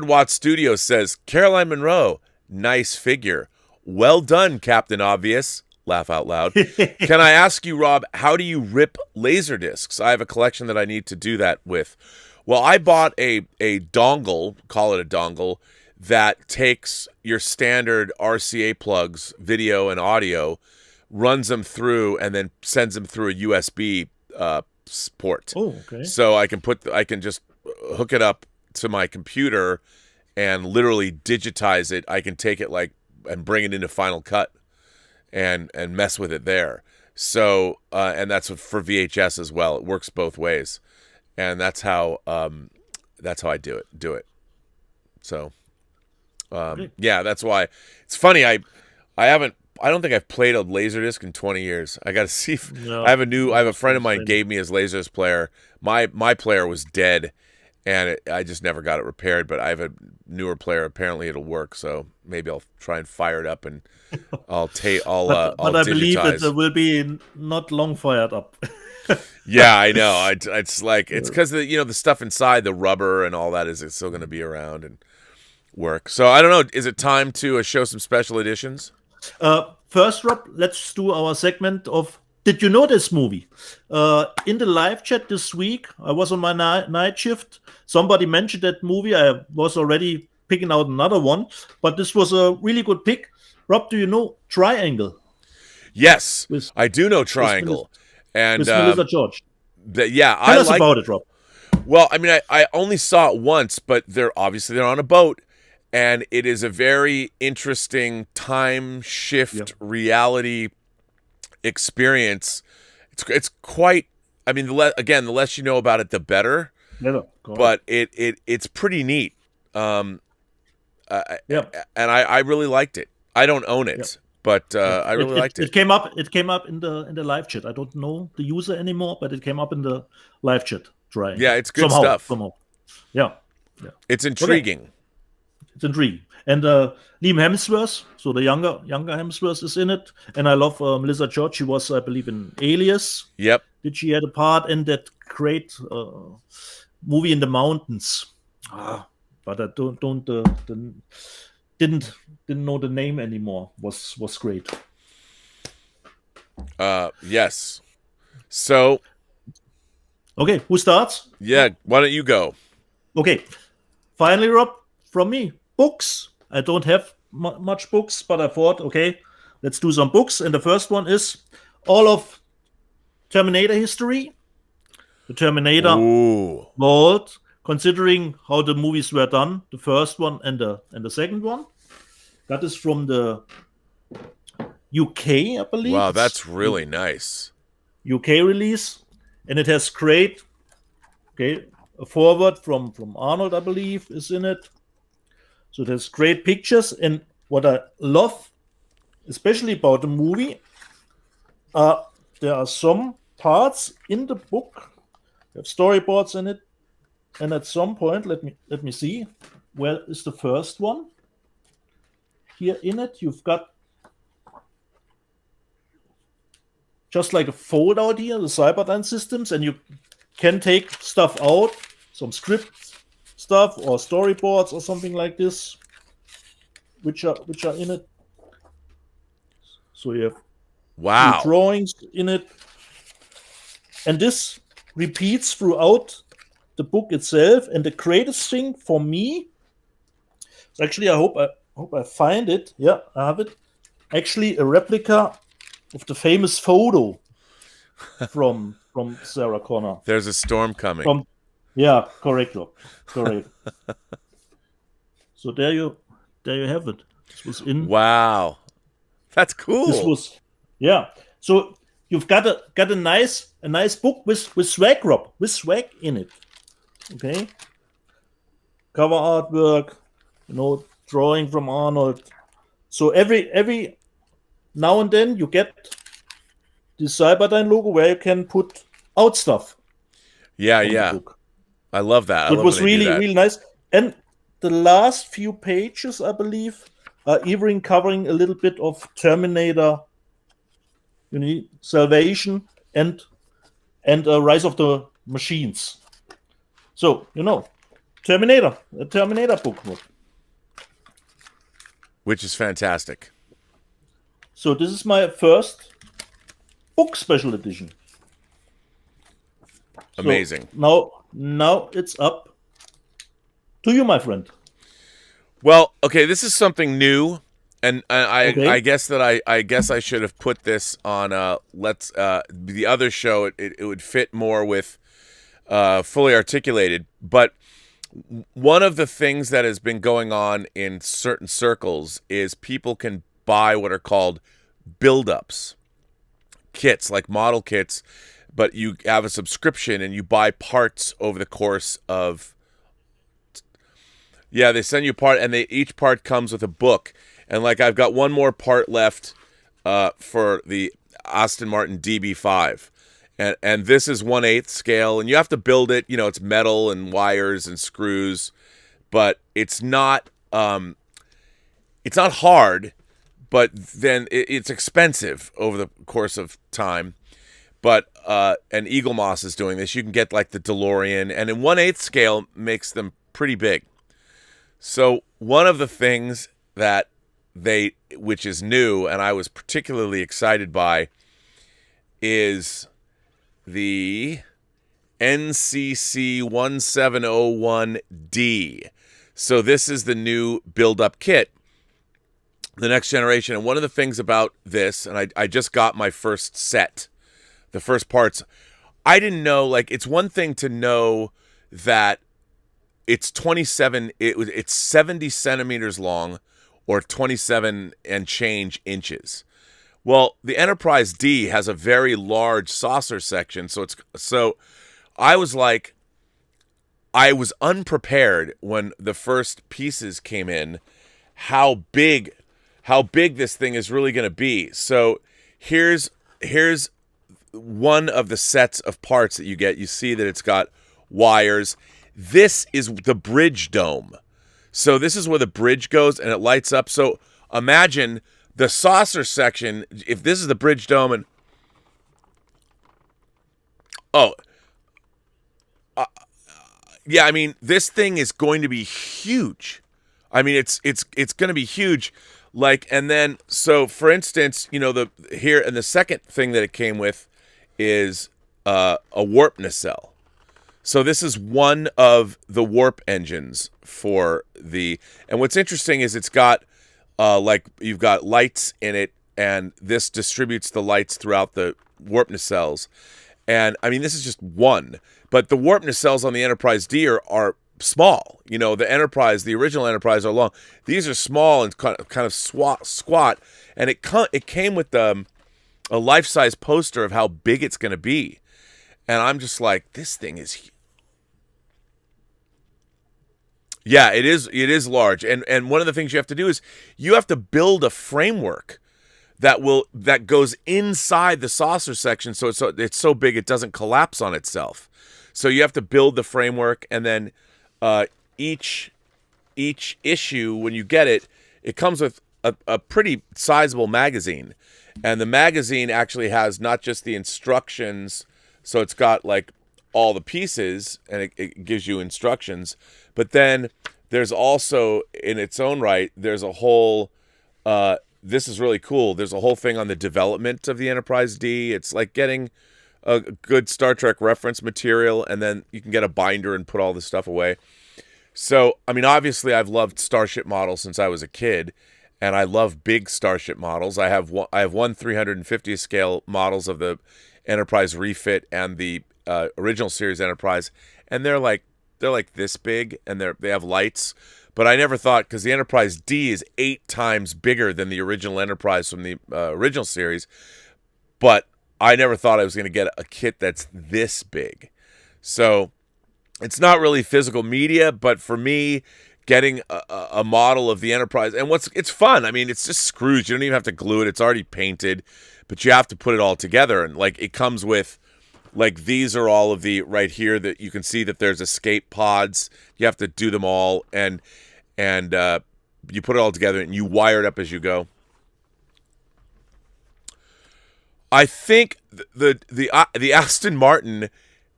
Watt Studio says, Caroline Munro, nice figure. Well done, Captain Obvious. Laugh out loud. Can I ask you, Rob, how do you rip laser discs? I have a collection that I need to do that with. Well, I bought a dongle, call it a dongle, that takes your standard RCA plugs, video and audio, runs them through, and then sends them through a USB port. Oh, okay. So I can just hook it up to my computer and literally digitize it. I can take it and bring it into Final Cut and mess with it there. So and that's for VHS as well. It works both ways, and that's how I do it. So yeah, that's why it's funny. I don't think I've played a Laserdisc in 20 years. I got to see if I have a friend of mine gave me his Laserdisc player. My player was dead, and I just never got it repaired. But I have a newer player. Apparently, it'll work. So maybe I'll try and fire it up, and I'll but I believe it will be not long fired up. Yeah, I know. It's because the stuff inside, the rubber and all that, is still going to be around and work. So I don't know. Is it time to show some special editions? First, Rob, let's do our segment of Did You Know This Movie? In the live chat this week, I was on my night shift. Somebody mentioned that movie. I was already picking out another one, but this was a really good pick. Rob, do you know Triangle? Yes, I do know Triangle. With Melissa George. Tell us about it, Rob. Well, I mean, I only saw it once, but they're on a boat, and it is a very interesting time shift reality experience. It's quite. I mean, the less you know about it, the better. But it's pretty neat. And I really liked it. I don't own it. But I really liked it. It came up in the live chat. I don't know the user anymore, but it came up in the live chat. Yeah, it's good stuff. Somehow. Yeah. It's intriguing. Okay. It's intriguing. And Liam Hemsworth, so the younger Hemsworth is in it. And I love Melissa George. She was, I believe, in Alias. Yep. Did she had a part in that great movie in the mountains? But I didn't know the name anymore. Was great. Yes. So. Okay, who starts? Yeah, why don't you go? Okay. Finally, Rob, from me, books. I don't have much books, but I thought, okay, let's do some books. And the first one is all of Terminator history. The Terminator world, considering how the movies were done, the first one and the second one. That is from the UK, I believe. Wow, that's really nice. UK release. And it has great, a forward from Arnold, I believe, is in it. So it has great pictures. And what I love, especially about the movie, there are some parts in the book. You have storyboards in it. And at some point, let me see, where is the first one? here in it, you've got just like a fold out here, the Cyberdyne systems, and you can take stuff out, some script stuff or storyboards or something like this, which are in it. So you have Wow. drawings in it, and this repeats throughout the book itself. And the greatest thing for me, so actually, I hope I find it. Yeah, I have it. Actually, a replica of the famous photo from Sarah Connor. There's a storm coming. Yeah, correct. So there you have it. This was in. Wow, that's cool. This was, yeah. So you've got a nice book with swag, Rob, with swag in it. Okay. Cover artwork, drawing from Arnold. So every now and then you get the Cyberdyne logo where you can put out stuff. Yeah. I love that. So it was really nice. And the last few pages, I believe, are even covering a little bit of Terminator, Salvation, and Rise of the Machines. So, a Terminator book. Which is fantastic. So this is my first book special edition. Amazing. So now it's up to you, my friend. Well, okay, this is something new, and Okay. I guess that I guess I should have put this on the other show. It would fit more with fully articulated. But one of the things that has been going on in certain circles is people can buy what are called build-ups kits, like model kits, but you have a subscription and you buy parts over the course of. Yeah, they send you part, and each part comes with a book. And like I've got one more part left for the Aston Martin DB5, and this is 1/8 scale, and you have to build it. It's metal and wires and screws, but it's not hard. But then it's expensive over the course of time. But and Eagle Moss is doing this. You can get like the DeLorean, and in 1/8 scale makes them pretty big. So one of the things that which is new, and I was particularly excited by, is the NCC 1701D. So this is the new build-up kit, the next generation. And one of the things about this, and I just got my first set, the first parts, I didn't know, like, it's one thing to know that it's 70 centimeters long, or 27 and change inches. Well, the Enterprise D has a very large saucer section, so I was unprepared when the first pieces came in, how big this thing is really going to be. So here's one of the sets of parts that you get. You see that it's got wires. This is the bridge dome. So this is where the bridge goes, and it lights up. So imagine the saucer section, if this is the bridge dome, and yeah, I mean, this thing is going to be huge. I mean, it's going to be huge. Like, and then, so for instance, the second thing that it came with is a warp nacelle. So this is one of the warp engines for and what's interesting is it's got, you've got lights in it, and this distributes the lights throughout the warp nacelles. And I mean, this is just one, but the warp nacelles on the Enterprise D are small. The original Enterprise are long. These are small and kind of squat. And it came with a life-size poster of how big it's going to be. And I'm just like, this thing is. Yeah, it is large. And one of the things you have to do is you have to build a framework that goes inside the saucer section, so it's so big it doesn't collapse on itself. So you have to build the framework, and then each issue, when you get it, it comes with a pretty sizable magazine, and the magazine actually has not just the instructions, so it's got like all the pieces and it gives you instructions, but then there's also, in its own right, there's a whole this is really cool, there's a whole thing on the development of the Enterprise D. It's like getting a good Star Trek reference material, and then you can get a binder and put all this stuff away. So, I mean, obviously I've loved starship models since I was a kid, and I love big starship models. I have one 350th scale models of the Enterprise refit and the original series Enterprise, and they're like this big, and they have lights. But I never thought, because the Enterprise D is 8 times bigger than the original Enterprise from the original series, but I never thought I was going to get a kit that's this big. So it's not really physical media, but for me, getting a model of the Enterprise, and it's fun. I mean, it's just screws. You don't even have to glue it. It's already painted, but you have to put it all together. And like, it comes with, like, these are all of the, right here, that you can see that there's escape pods. You have to do them all, and you put it all together and you wire it up as you go. I think the Aston Martin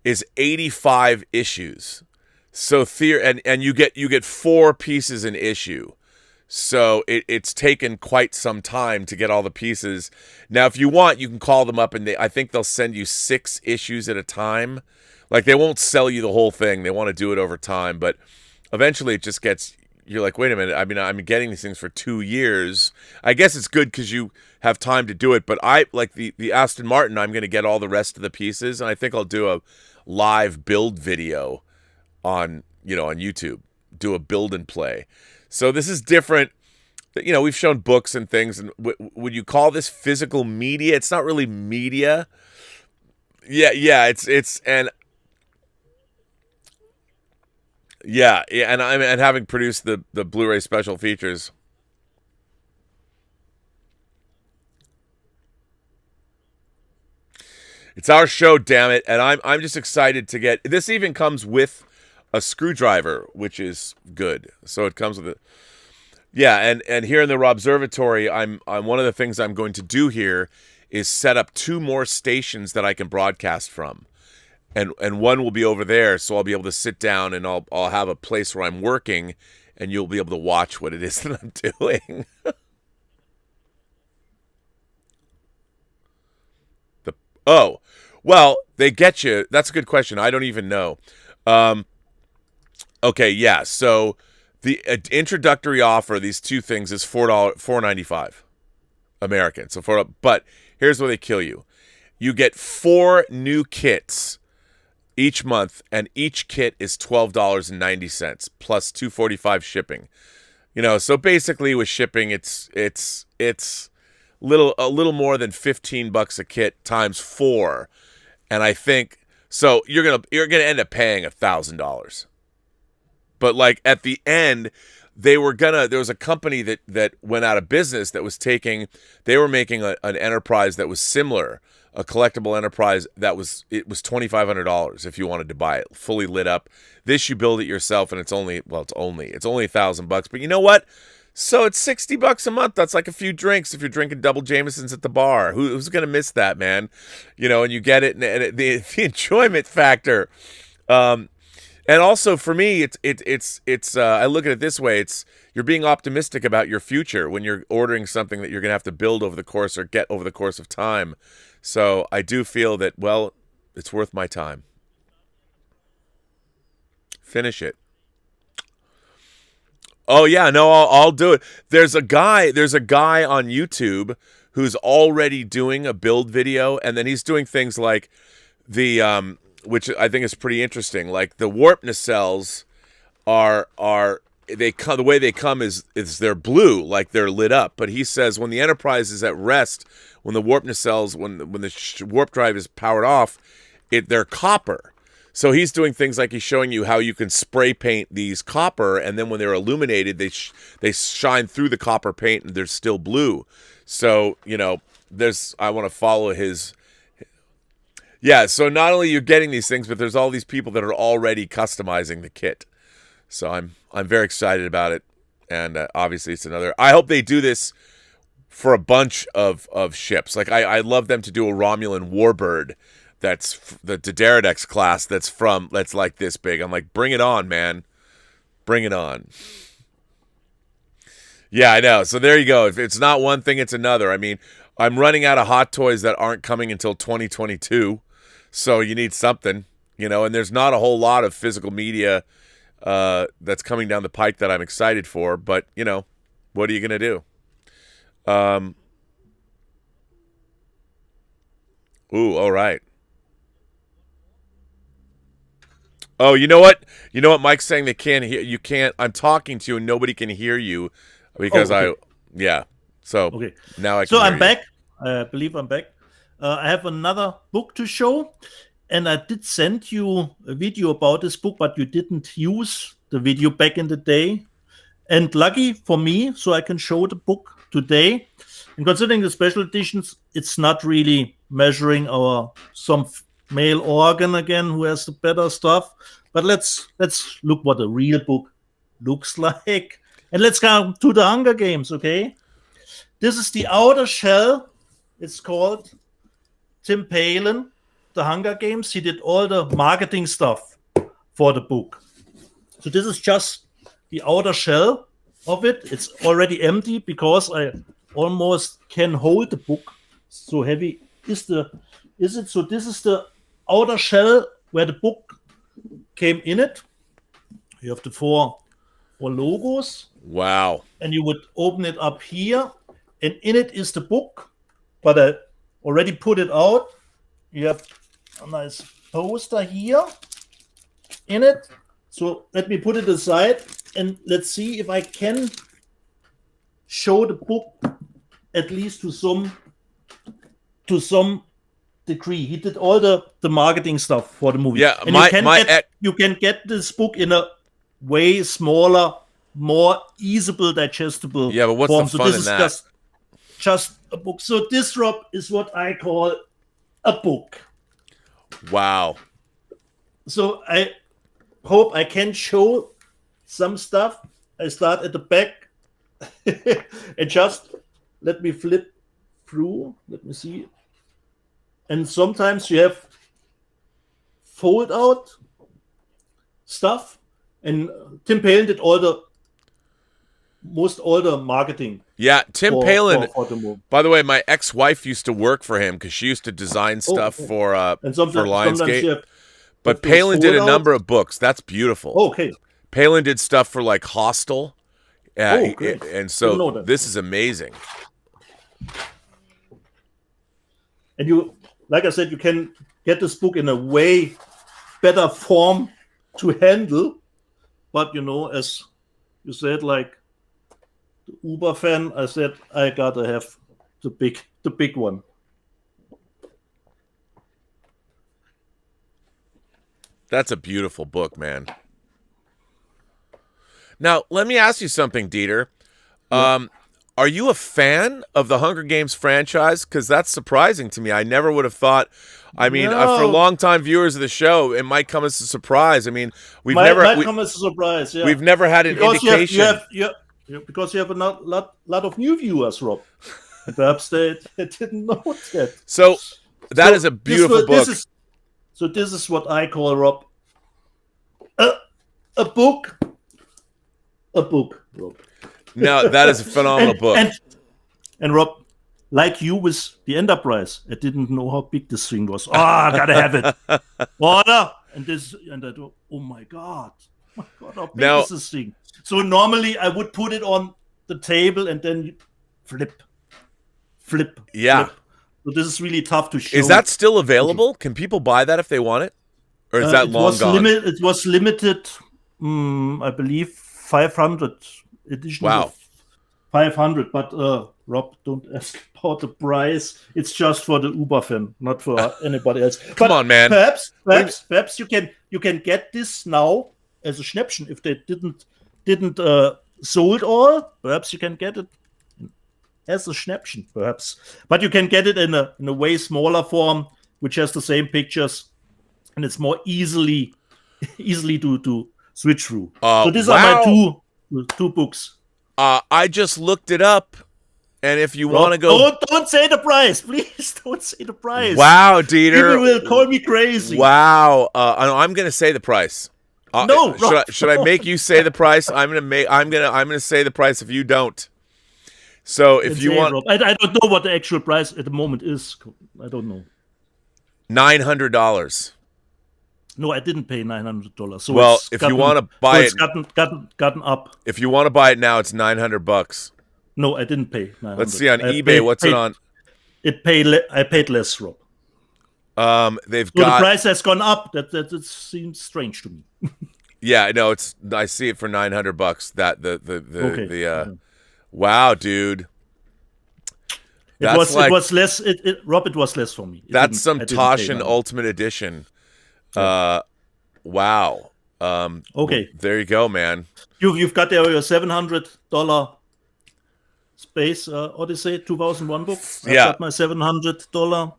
is 85 issues. So and you get 4 pieces an issue. So it's taken quite some time to get all the pieces. Now, if you want, you can call them up, and I think they'll send you 6 issues at a time. Like, they won't sell you the whole thing. They want to do it over time, but eventually it just gets, you're like, wait a minute. I mean, I'm getting these things for 2 years. I guess it's good because you have time to do it, but I like the Aston Martin, I'm going to get all the rest of the pieces, and I think I'll do a live build video on YouTube, do a build and play. So this is different. We've shown books and things, and would you call this physical media? It's not really media. Yeah, it's and yeah, and having produced the Blu-ray special features. It's our show, damn it, and I'm just excited to get this. Even comes with a screwdriver, which is good. So it comes with it. Yeah, and here in the Robservatory, I'm one of the things I'm going to do here is set up 2 more stations that I can broadcast from. And one will be over there, so I'll be able to sit down and I'll have a place where I'm working, and you'll be able to watch what it is that I'm doing. Oh, well, they get you. That's a good question. I don't even know. Okay, yeah. So the introductory offer, these 2 things, is $4.95 American. So but here's where they kill you. You get 4 new kits each month, and each kit is $12.90 plus $2.45 shipping. So basically with shipping, it's a little more than $15 a kit times 4, and I think so. You're gonna end up paying $1,000. But like at the end, there was a company that went out of business that was they were making an Enterprise that was similar, a collectible Enterprise it was $2,500 if you wanted to buy it fully lit up. This, you build it yourself, and it's only $1,000. But you know what? So it's $60 a month. That's like a few drinks if you're drinking double Jamesons at the bar. Who's gonna miss that, man? And you get it, and the enjoyment factor. And also for me, it's I look at it this way: you're being optimistic about your future when you're ordering something that you're gonna have to build over the course or get over the course of time. So I do feel that, well, it's worth my time. Finish it. Oh yeah, no, I'll do it. There's a guy on YouTube who's already doing a build video, and then he's doing things like the which I think is pretty interesting. Like the warp nacelles the way they come is they're blue, like they're lit up. But he says when the Enterprise is at rest, when the warp nacelles, when the warp drive is powered off, they're copper. So he's doing things like he's showing you how you can spray paint these copper, and then when they're illuminated, they shine through the copper paint and they're still blue. So, I want to follow his. Yeah, so not only you're getting these things, but there's all these people that are already customizing the kit. So I'm very excited about it. And obviously it's another. I hope they do this for a bunch of ships. Like I love them to do a Romulan warbird that's the Dideridex class that's like this big. I'm like, bring it on, man. Bring it on. Yeah, I know. So there you go. If it's not one thing, it's another. I mean, I'm running out of hot toys that aren't coming until 2022. So you need something, and there's not a whole lot of physical media that's coming down the pike that I'm excited for. But, what are you going to do? All right. Oh, you know what? Mike's saying they can't hear. You can't. I'm talking to you and nobody can hear you because yeah. So okay. Now I can So hear I'm you. back. I believe I'm back. I have another book to show. And I did send you a video about this book, but you didn't use the video back in the day. And lucky for me, so I can show the book today. And considering the special editions, it's not really measuring some male organ again, who has the better stuff. But let's look what a real book looks like. And let's come to the Hunger Games, okay? This is the outer shell. It's called Tim Palin, The Hunger Games. He did all the marketing stuff for the book. So this is just the outer shell of it. It's already empty because I almost can hold the book. So heavy is it. So this is the outer shell where the book came in it. You have the four logos. Wow. And you would open it up here. And in it is the book. But I already put it out. You have a nice poster here in it. So let me put it aside and let's see if I can show the book at least to some degree. He did all the marketing stuff for the movie. Yeah, and you can get this book in a way smaller, more easable, digestible Yeah, but what's form. the fun this in is that? just a book. So this, Rob, is what I call a book. Wow. So I hope I can show some stuff. I start at the back and just let me flip through. Let me see. And sometimes you have fold out stuff. And Tim Palin did all the marketing. Yeah, Tim Palin. For the movie. By the way, my ex-wife used to work for him because she used to design stuff for Lionsgate. But Palin did a number of books. That's beautiful. Okay. Palin did stuff for like Hostel. Great. And so this is amazing. And you, like I said, you can get this book in a way better form to handle. But, as you said, like the Uber fan, I said, I gotta have the big one. That's a beautiful book, man. Now, let me ask you something, Dieter. Are you a fan of the Hunger Games franchise? Because that's surprising to me. I never would have thought. I mean, for long-time viewers of the show, it might come as a surprise. I mean, might come as a surprise. Yeah. We've never had an indication. Because you have a lot of new viewers, Rob. Perhaps they didn't know that. So that is a beautiful book. This is what I call, Rob, a book. A book, Rob. No, that is a phenomenal book. And Rob, like you with the Enterprise, I didn't know how big this thing was. I gotta have it. Order. And I do, oh my God, how big is this thing? So normally I would put it on the table and then flip. Yeah. Flip. So this is really tough to show. Is that still available? Can people buy that if they want it? Or is that long gone? It was limited, I believe, 500 edition. Wow. 500, but Rob, don't ask about the price. It's just for the Uber fan, not for anybody else. Come on, man. Perhaps you can get this now as a Schnäppchen if they didn't sold all. Perhaps you can get it as a Schnäppchen, perhaps. But you can get it in a way smaller form, which has the same pictures, and it's more easily to switch through. So these are my two books. I just looked it up, and if you Rob, want to go, don't say the price, please. Don't say the price. wow, Dieter, People will call me crazy. wow. I'm gonna say the price. No, Rob, should I make you say the price? I'm gonna say the price if you don't. So if you want, Rob. I don't know what the actual price at the moment is. I don't know. $900. No, I didn't pay $900. So Well, if you want to buy it's gotten up. if you want to buy it now, it's $900. No, I didn't pay $900. Let's see on eBay. What's it on? I paid less, Rob. They've So got the price has gone up. That seems strange to me. yeah, no, I see it for $900. That Okay. Wow, dude. It was less. Rob, it was less for me. That's some I didn't pay Toshin $900. Ultimate Edition. Wow. Okay. There you go, man. You've got there your $700 Space Odyssey 2001 book. I've got my $700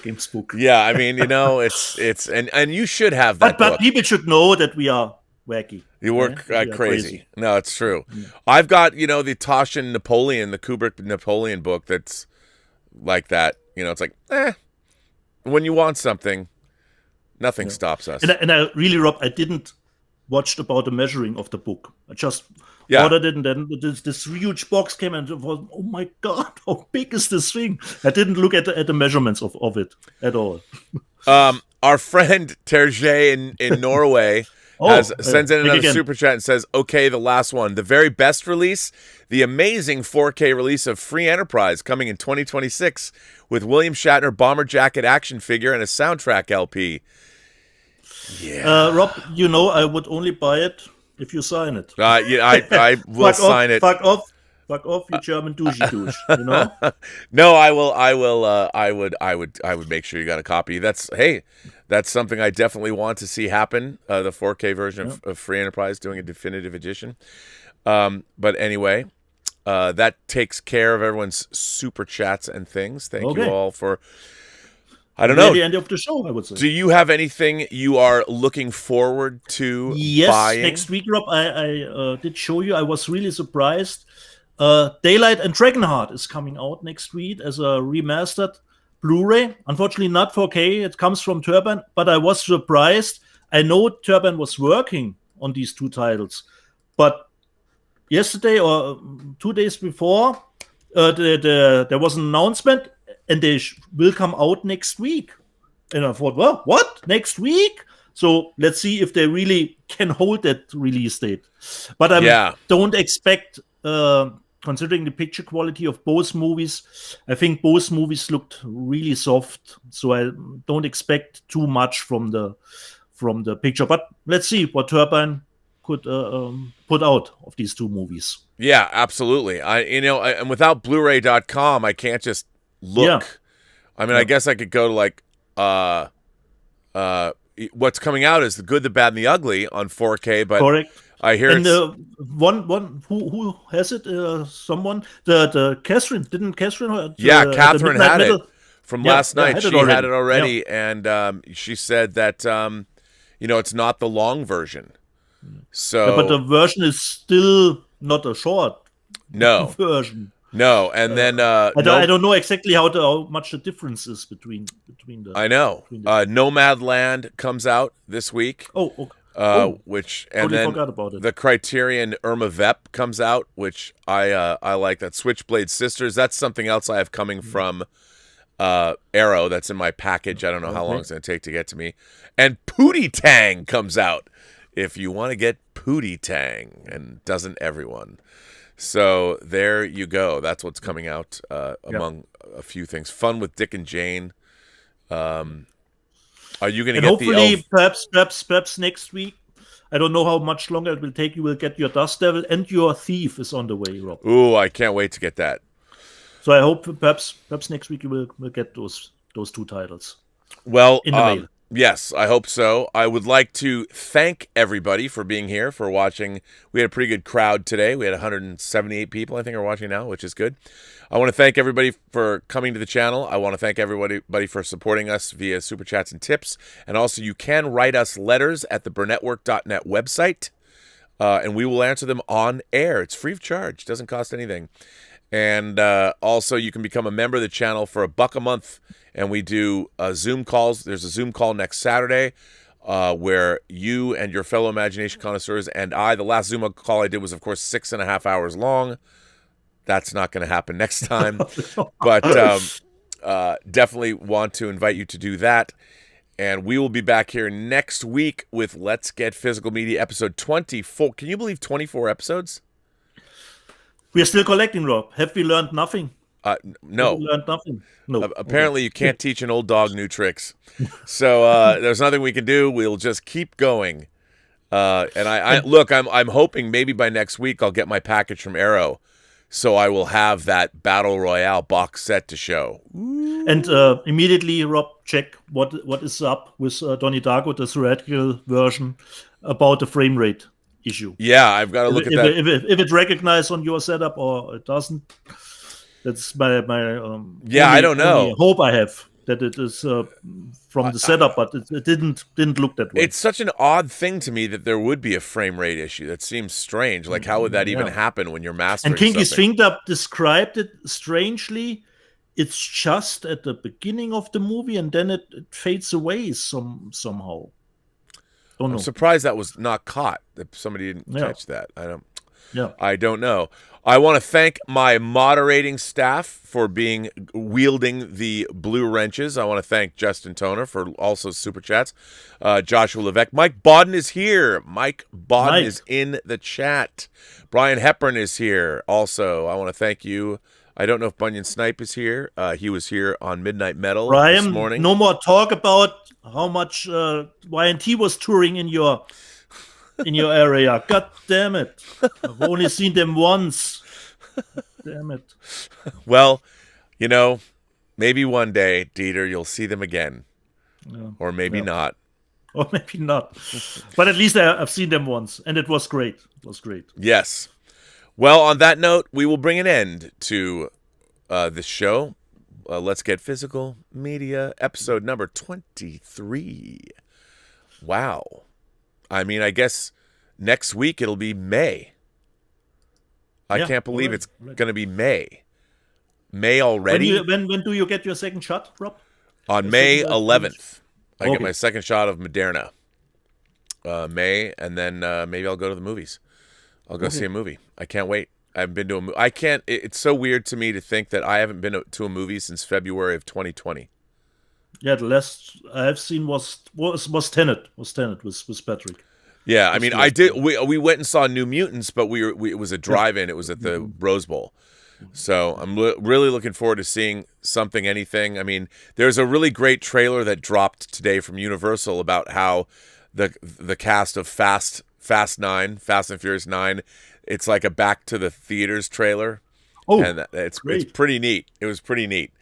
Games book. Yeah, I mean, it's and you should have that But book. people should know that we are wacky. You work We are crazy. No, it's true. I've got, the Toshin Napoleon, the Kubrick Napoleon book that's like that. It's like, when you want something, nothing stops us. And I really, Rob, I didn't watch about the measuring of the book. I just ordered it, and then this huge box came, and it was, oh my God, how big is this thing? I didn't look at the measurements of it at all. Our friend Terje in Norway sends in another super chat and says, okay, the last one. The very best release, the amazing 4K release of Free Enterprise coming in 2026 with William Shatner bomber jacket action figure and a soundtrack LP. Yeah. Rob, I would only buy it if you sign it. I will sign it. Fuck off, you German douche. No, I will. I would make sure you got a copy. That's something I definitely want to see happen. The 4K version of Free Enterprise doing a definitive edition. But anyway, that takes care of everyone's super chats and things. Thank you all for. I don't know. The end of the show, I would say. Do you have anything you are looking forward to buying? Next week, Rob, I did show you. I was really surprised. Daylight and Dragonheart is coming out next week as a remastered Blu-ray. Unfortunately, not 4K. It comes from Turbine, but I was surprised. I know Turbine was working on these two titles, but yesterday or 2 days before, there was an announcement, and they will come out next week. And I thought, well, what? Next week? So let's see if they really can hold that release date. But I don't expect, considering the picture quality of both movies, I think both movies looked really soft. So I don't expect too much from the picture. But let's see what Turbine could put out of these two movies. Yeah, absolutely. And without Blu-ray.com, I can't just look. I mean, I guess I could go to what's coming out is The Good, the Bad, and the Ugly on 4K, but correct. I hear and one who has it? Someone the Catherine didn't Catherine? Catherine had it from last night. She had it already, yeah. And she said that it's not the long version. So, but the version is still not a short version. No, and then I don't know exactly how much the difference is between the. I know. Nomadland comes out this week. Which and then forgot about it. The Criterion Irma Vep comes out, which I like. That Switchblade Sisters. That's something else I have coming from Arrow. That's in my package. I don't know how long it's going to take to get to me. And Pootie Tang comes out. If you want to get Pootie Tang, and doesn't everyone? So there you go. That's what's coming out among a few things. Fun with Dick and Jane. Are you going to get hopefully, perhaps next week? I don't know how much longer it will take. You will get your Dust Devil, and your Thief is on the way, Rob. Ooh, I can't wait to get that. So I hope perhaps next week you will get those two titles. Well, in the mail. Yes, I hope so. I would like to thank everybody for being here, for watching. We had a pretty good crowd today. We had 178 people, I think, are watching now, which is good. I want to thank everybody for coming to the channel. I want to thank everybody for supporting us via Super Chats and tips. And also, you can write us letters at the Burnettwork.net website. and we will answer them on air. It's free of charge. Doesn't cost anything. And also, you can become a member of the channel for $1 a month, and we do Zoom calls. There's a Zoom call next Saturday where you and your fellow imagination connoisseurs and I, the last Zoom call I did was, of course, 6.5 hours long. That's not going to happen next time. But definitely want to invite you to do that. And we will be back here next week with Let's Get Physical Media episode 24. Can you believe 24 episodes? We are still collecting, Rob. Have we learned nothing? No. Have we learned nothing? No. Apparently, you can't teach an old dog new tricks. So there's nothing we can do. We'll just keep going. And I look, I'm hoping maybe by next week I'll get my package from Arrow, so I will have that Battle Royale box set to show. And immediately, Rob, check what is up with Donnie Darko, the theoretical version, about the frame rate issue. Yeah, I've got to look at that. If it recognizes on your setup or it doesn't, that's my I don't know. only hope I have that it is from the setup, but it didn't look that way. It's such an odd thing to me that there would be a frame rate issue. That seems strange. Like, how would that even happen when you're mastering And Kinky's something? Finger described it strangely. It's just at the beginning of the movie, and then it fades away somehow. Don't know. I'm surprised that was not caught. That somebody didn't catch that. I don't know. I want to thank my moderating staff for wielding the blue wrenches. I want to thank Justin Toner for also super chats. Joshua Levesque. Mike Bodden is here. Mike Bodden is in the chat. Brian Hepburn is here. Also, I want to thank you. I don't know if Bunyan Snipe is here. He was here on Midnight Metal this morning. No more talk about how much Y&T was touring in your area. God damn it. I've only seen them once. Damn it. Well, maybe one day, Dieter, you'll see them again. Yeah. Or maybe not. Or maybe not. But at least I've seen them once, and it was great. It was great. Yes. Well, on that note, we will bring an end to this show. Let's Get Physical Media, episode number 23. Wow. I mean, I guess next week it'll be May. I can't believe it's going to be May. May already? When do you get your second shot, Rob? On May 11th. I get my second shot of Moderna. May, and then maybe I'll go to the movies. I'll go see a movie. I can't wait. I haven't been to a movie. I can't. It's so weird to me to think that I haven't been to a movie since February of 2020. Yeah, the last I have seen was Tenet. Was Tenet with Patrick. Yeah, I mean, I did. We went and saw New Mutants, but it was a drive-in. It was at the Rose Bowl. So I'm really looking forward to seeing anything. I mean, there's a really great trailer that dropped today from Universal about how the cast of Fast and Furious 9, it's like a Back to the Theaters trailer. Oh, and it's pretty neat. It was pretty neat.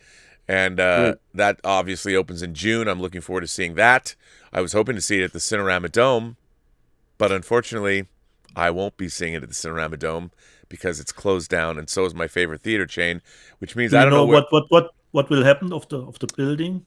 And that obviously opens in June. I'm looking forward to seeing that. I was hoping to see it at the Cinerama Dome, but unfortunately, I won't be seeing it at the Cinerama Dome because it's closed down, and so is my favorite theater chain, which means I don't know what will happen of the building.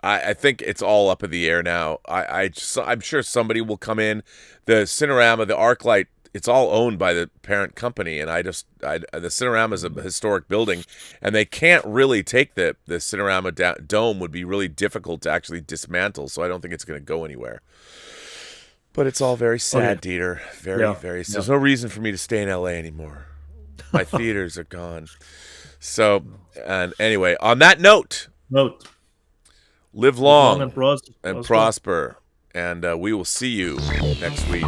I think it's all up in the air now. I'm sure somebody will come in. The Cinerama, the ArcLight, it's all owned by the parent company, and the Cinerama is a historic building, and they can't really take the Cinerama Dome. Would be really difficult to actually dismantle, so I don't think it's going to go anywhere. But it's all very sad, Dieter. Very sad. There's no reason for me to stay in LA anymore. My theaters are gone. So, and anyway, on that note, live long and prosper. And we will see you next week.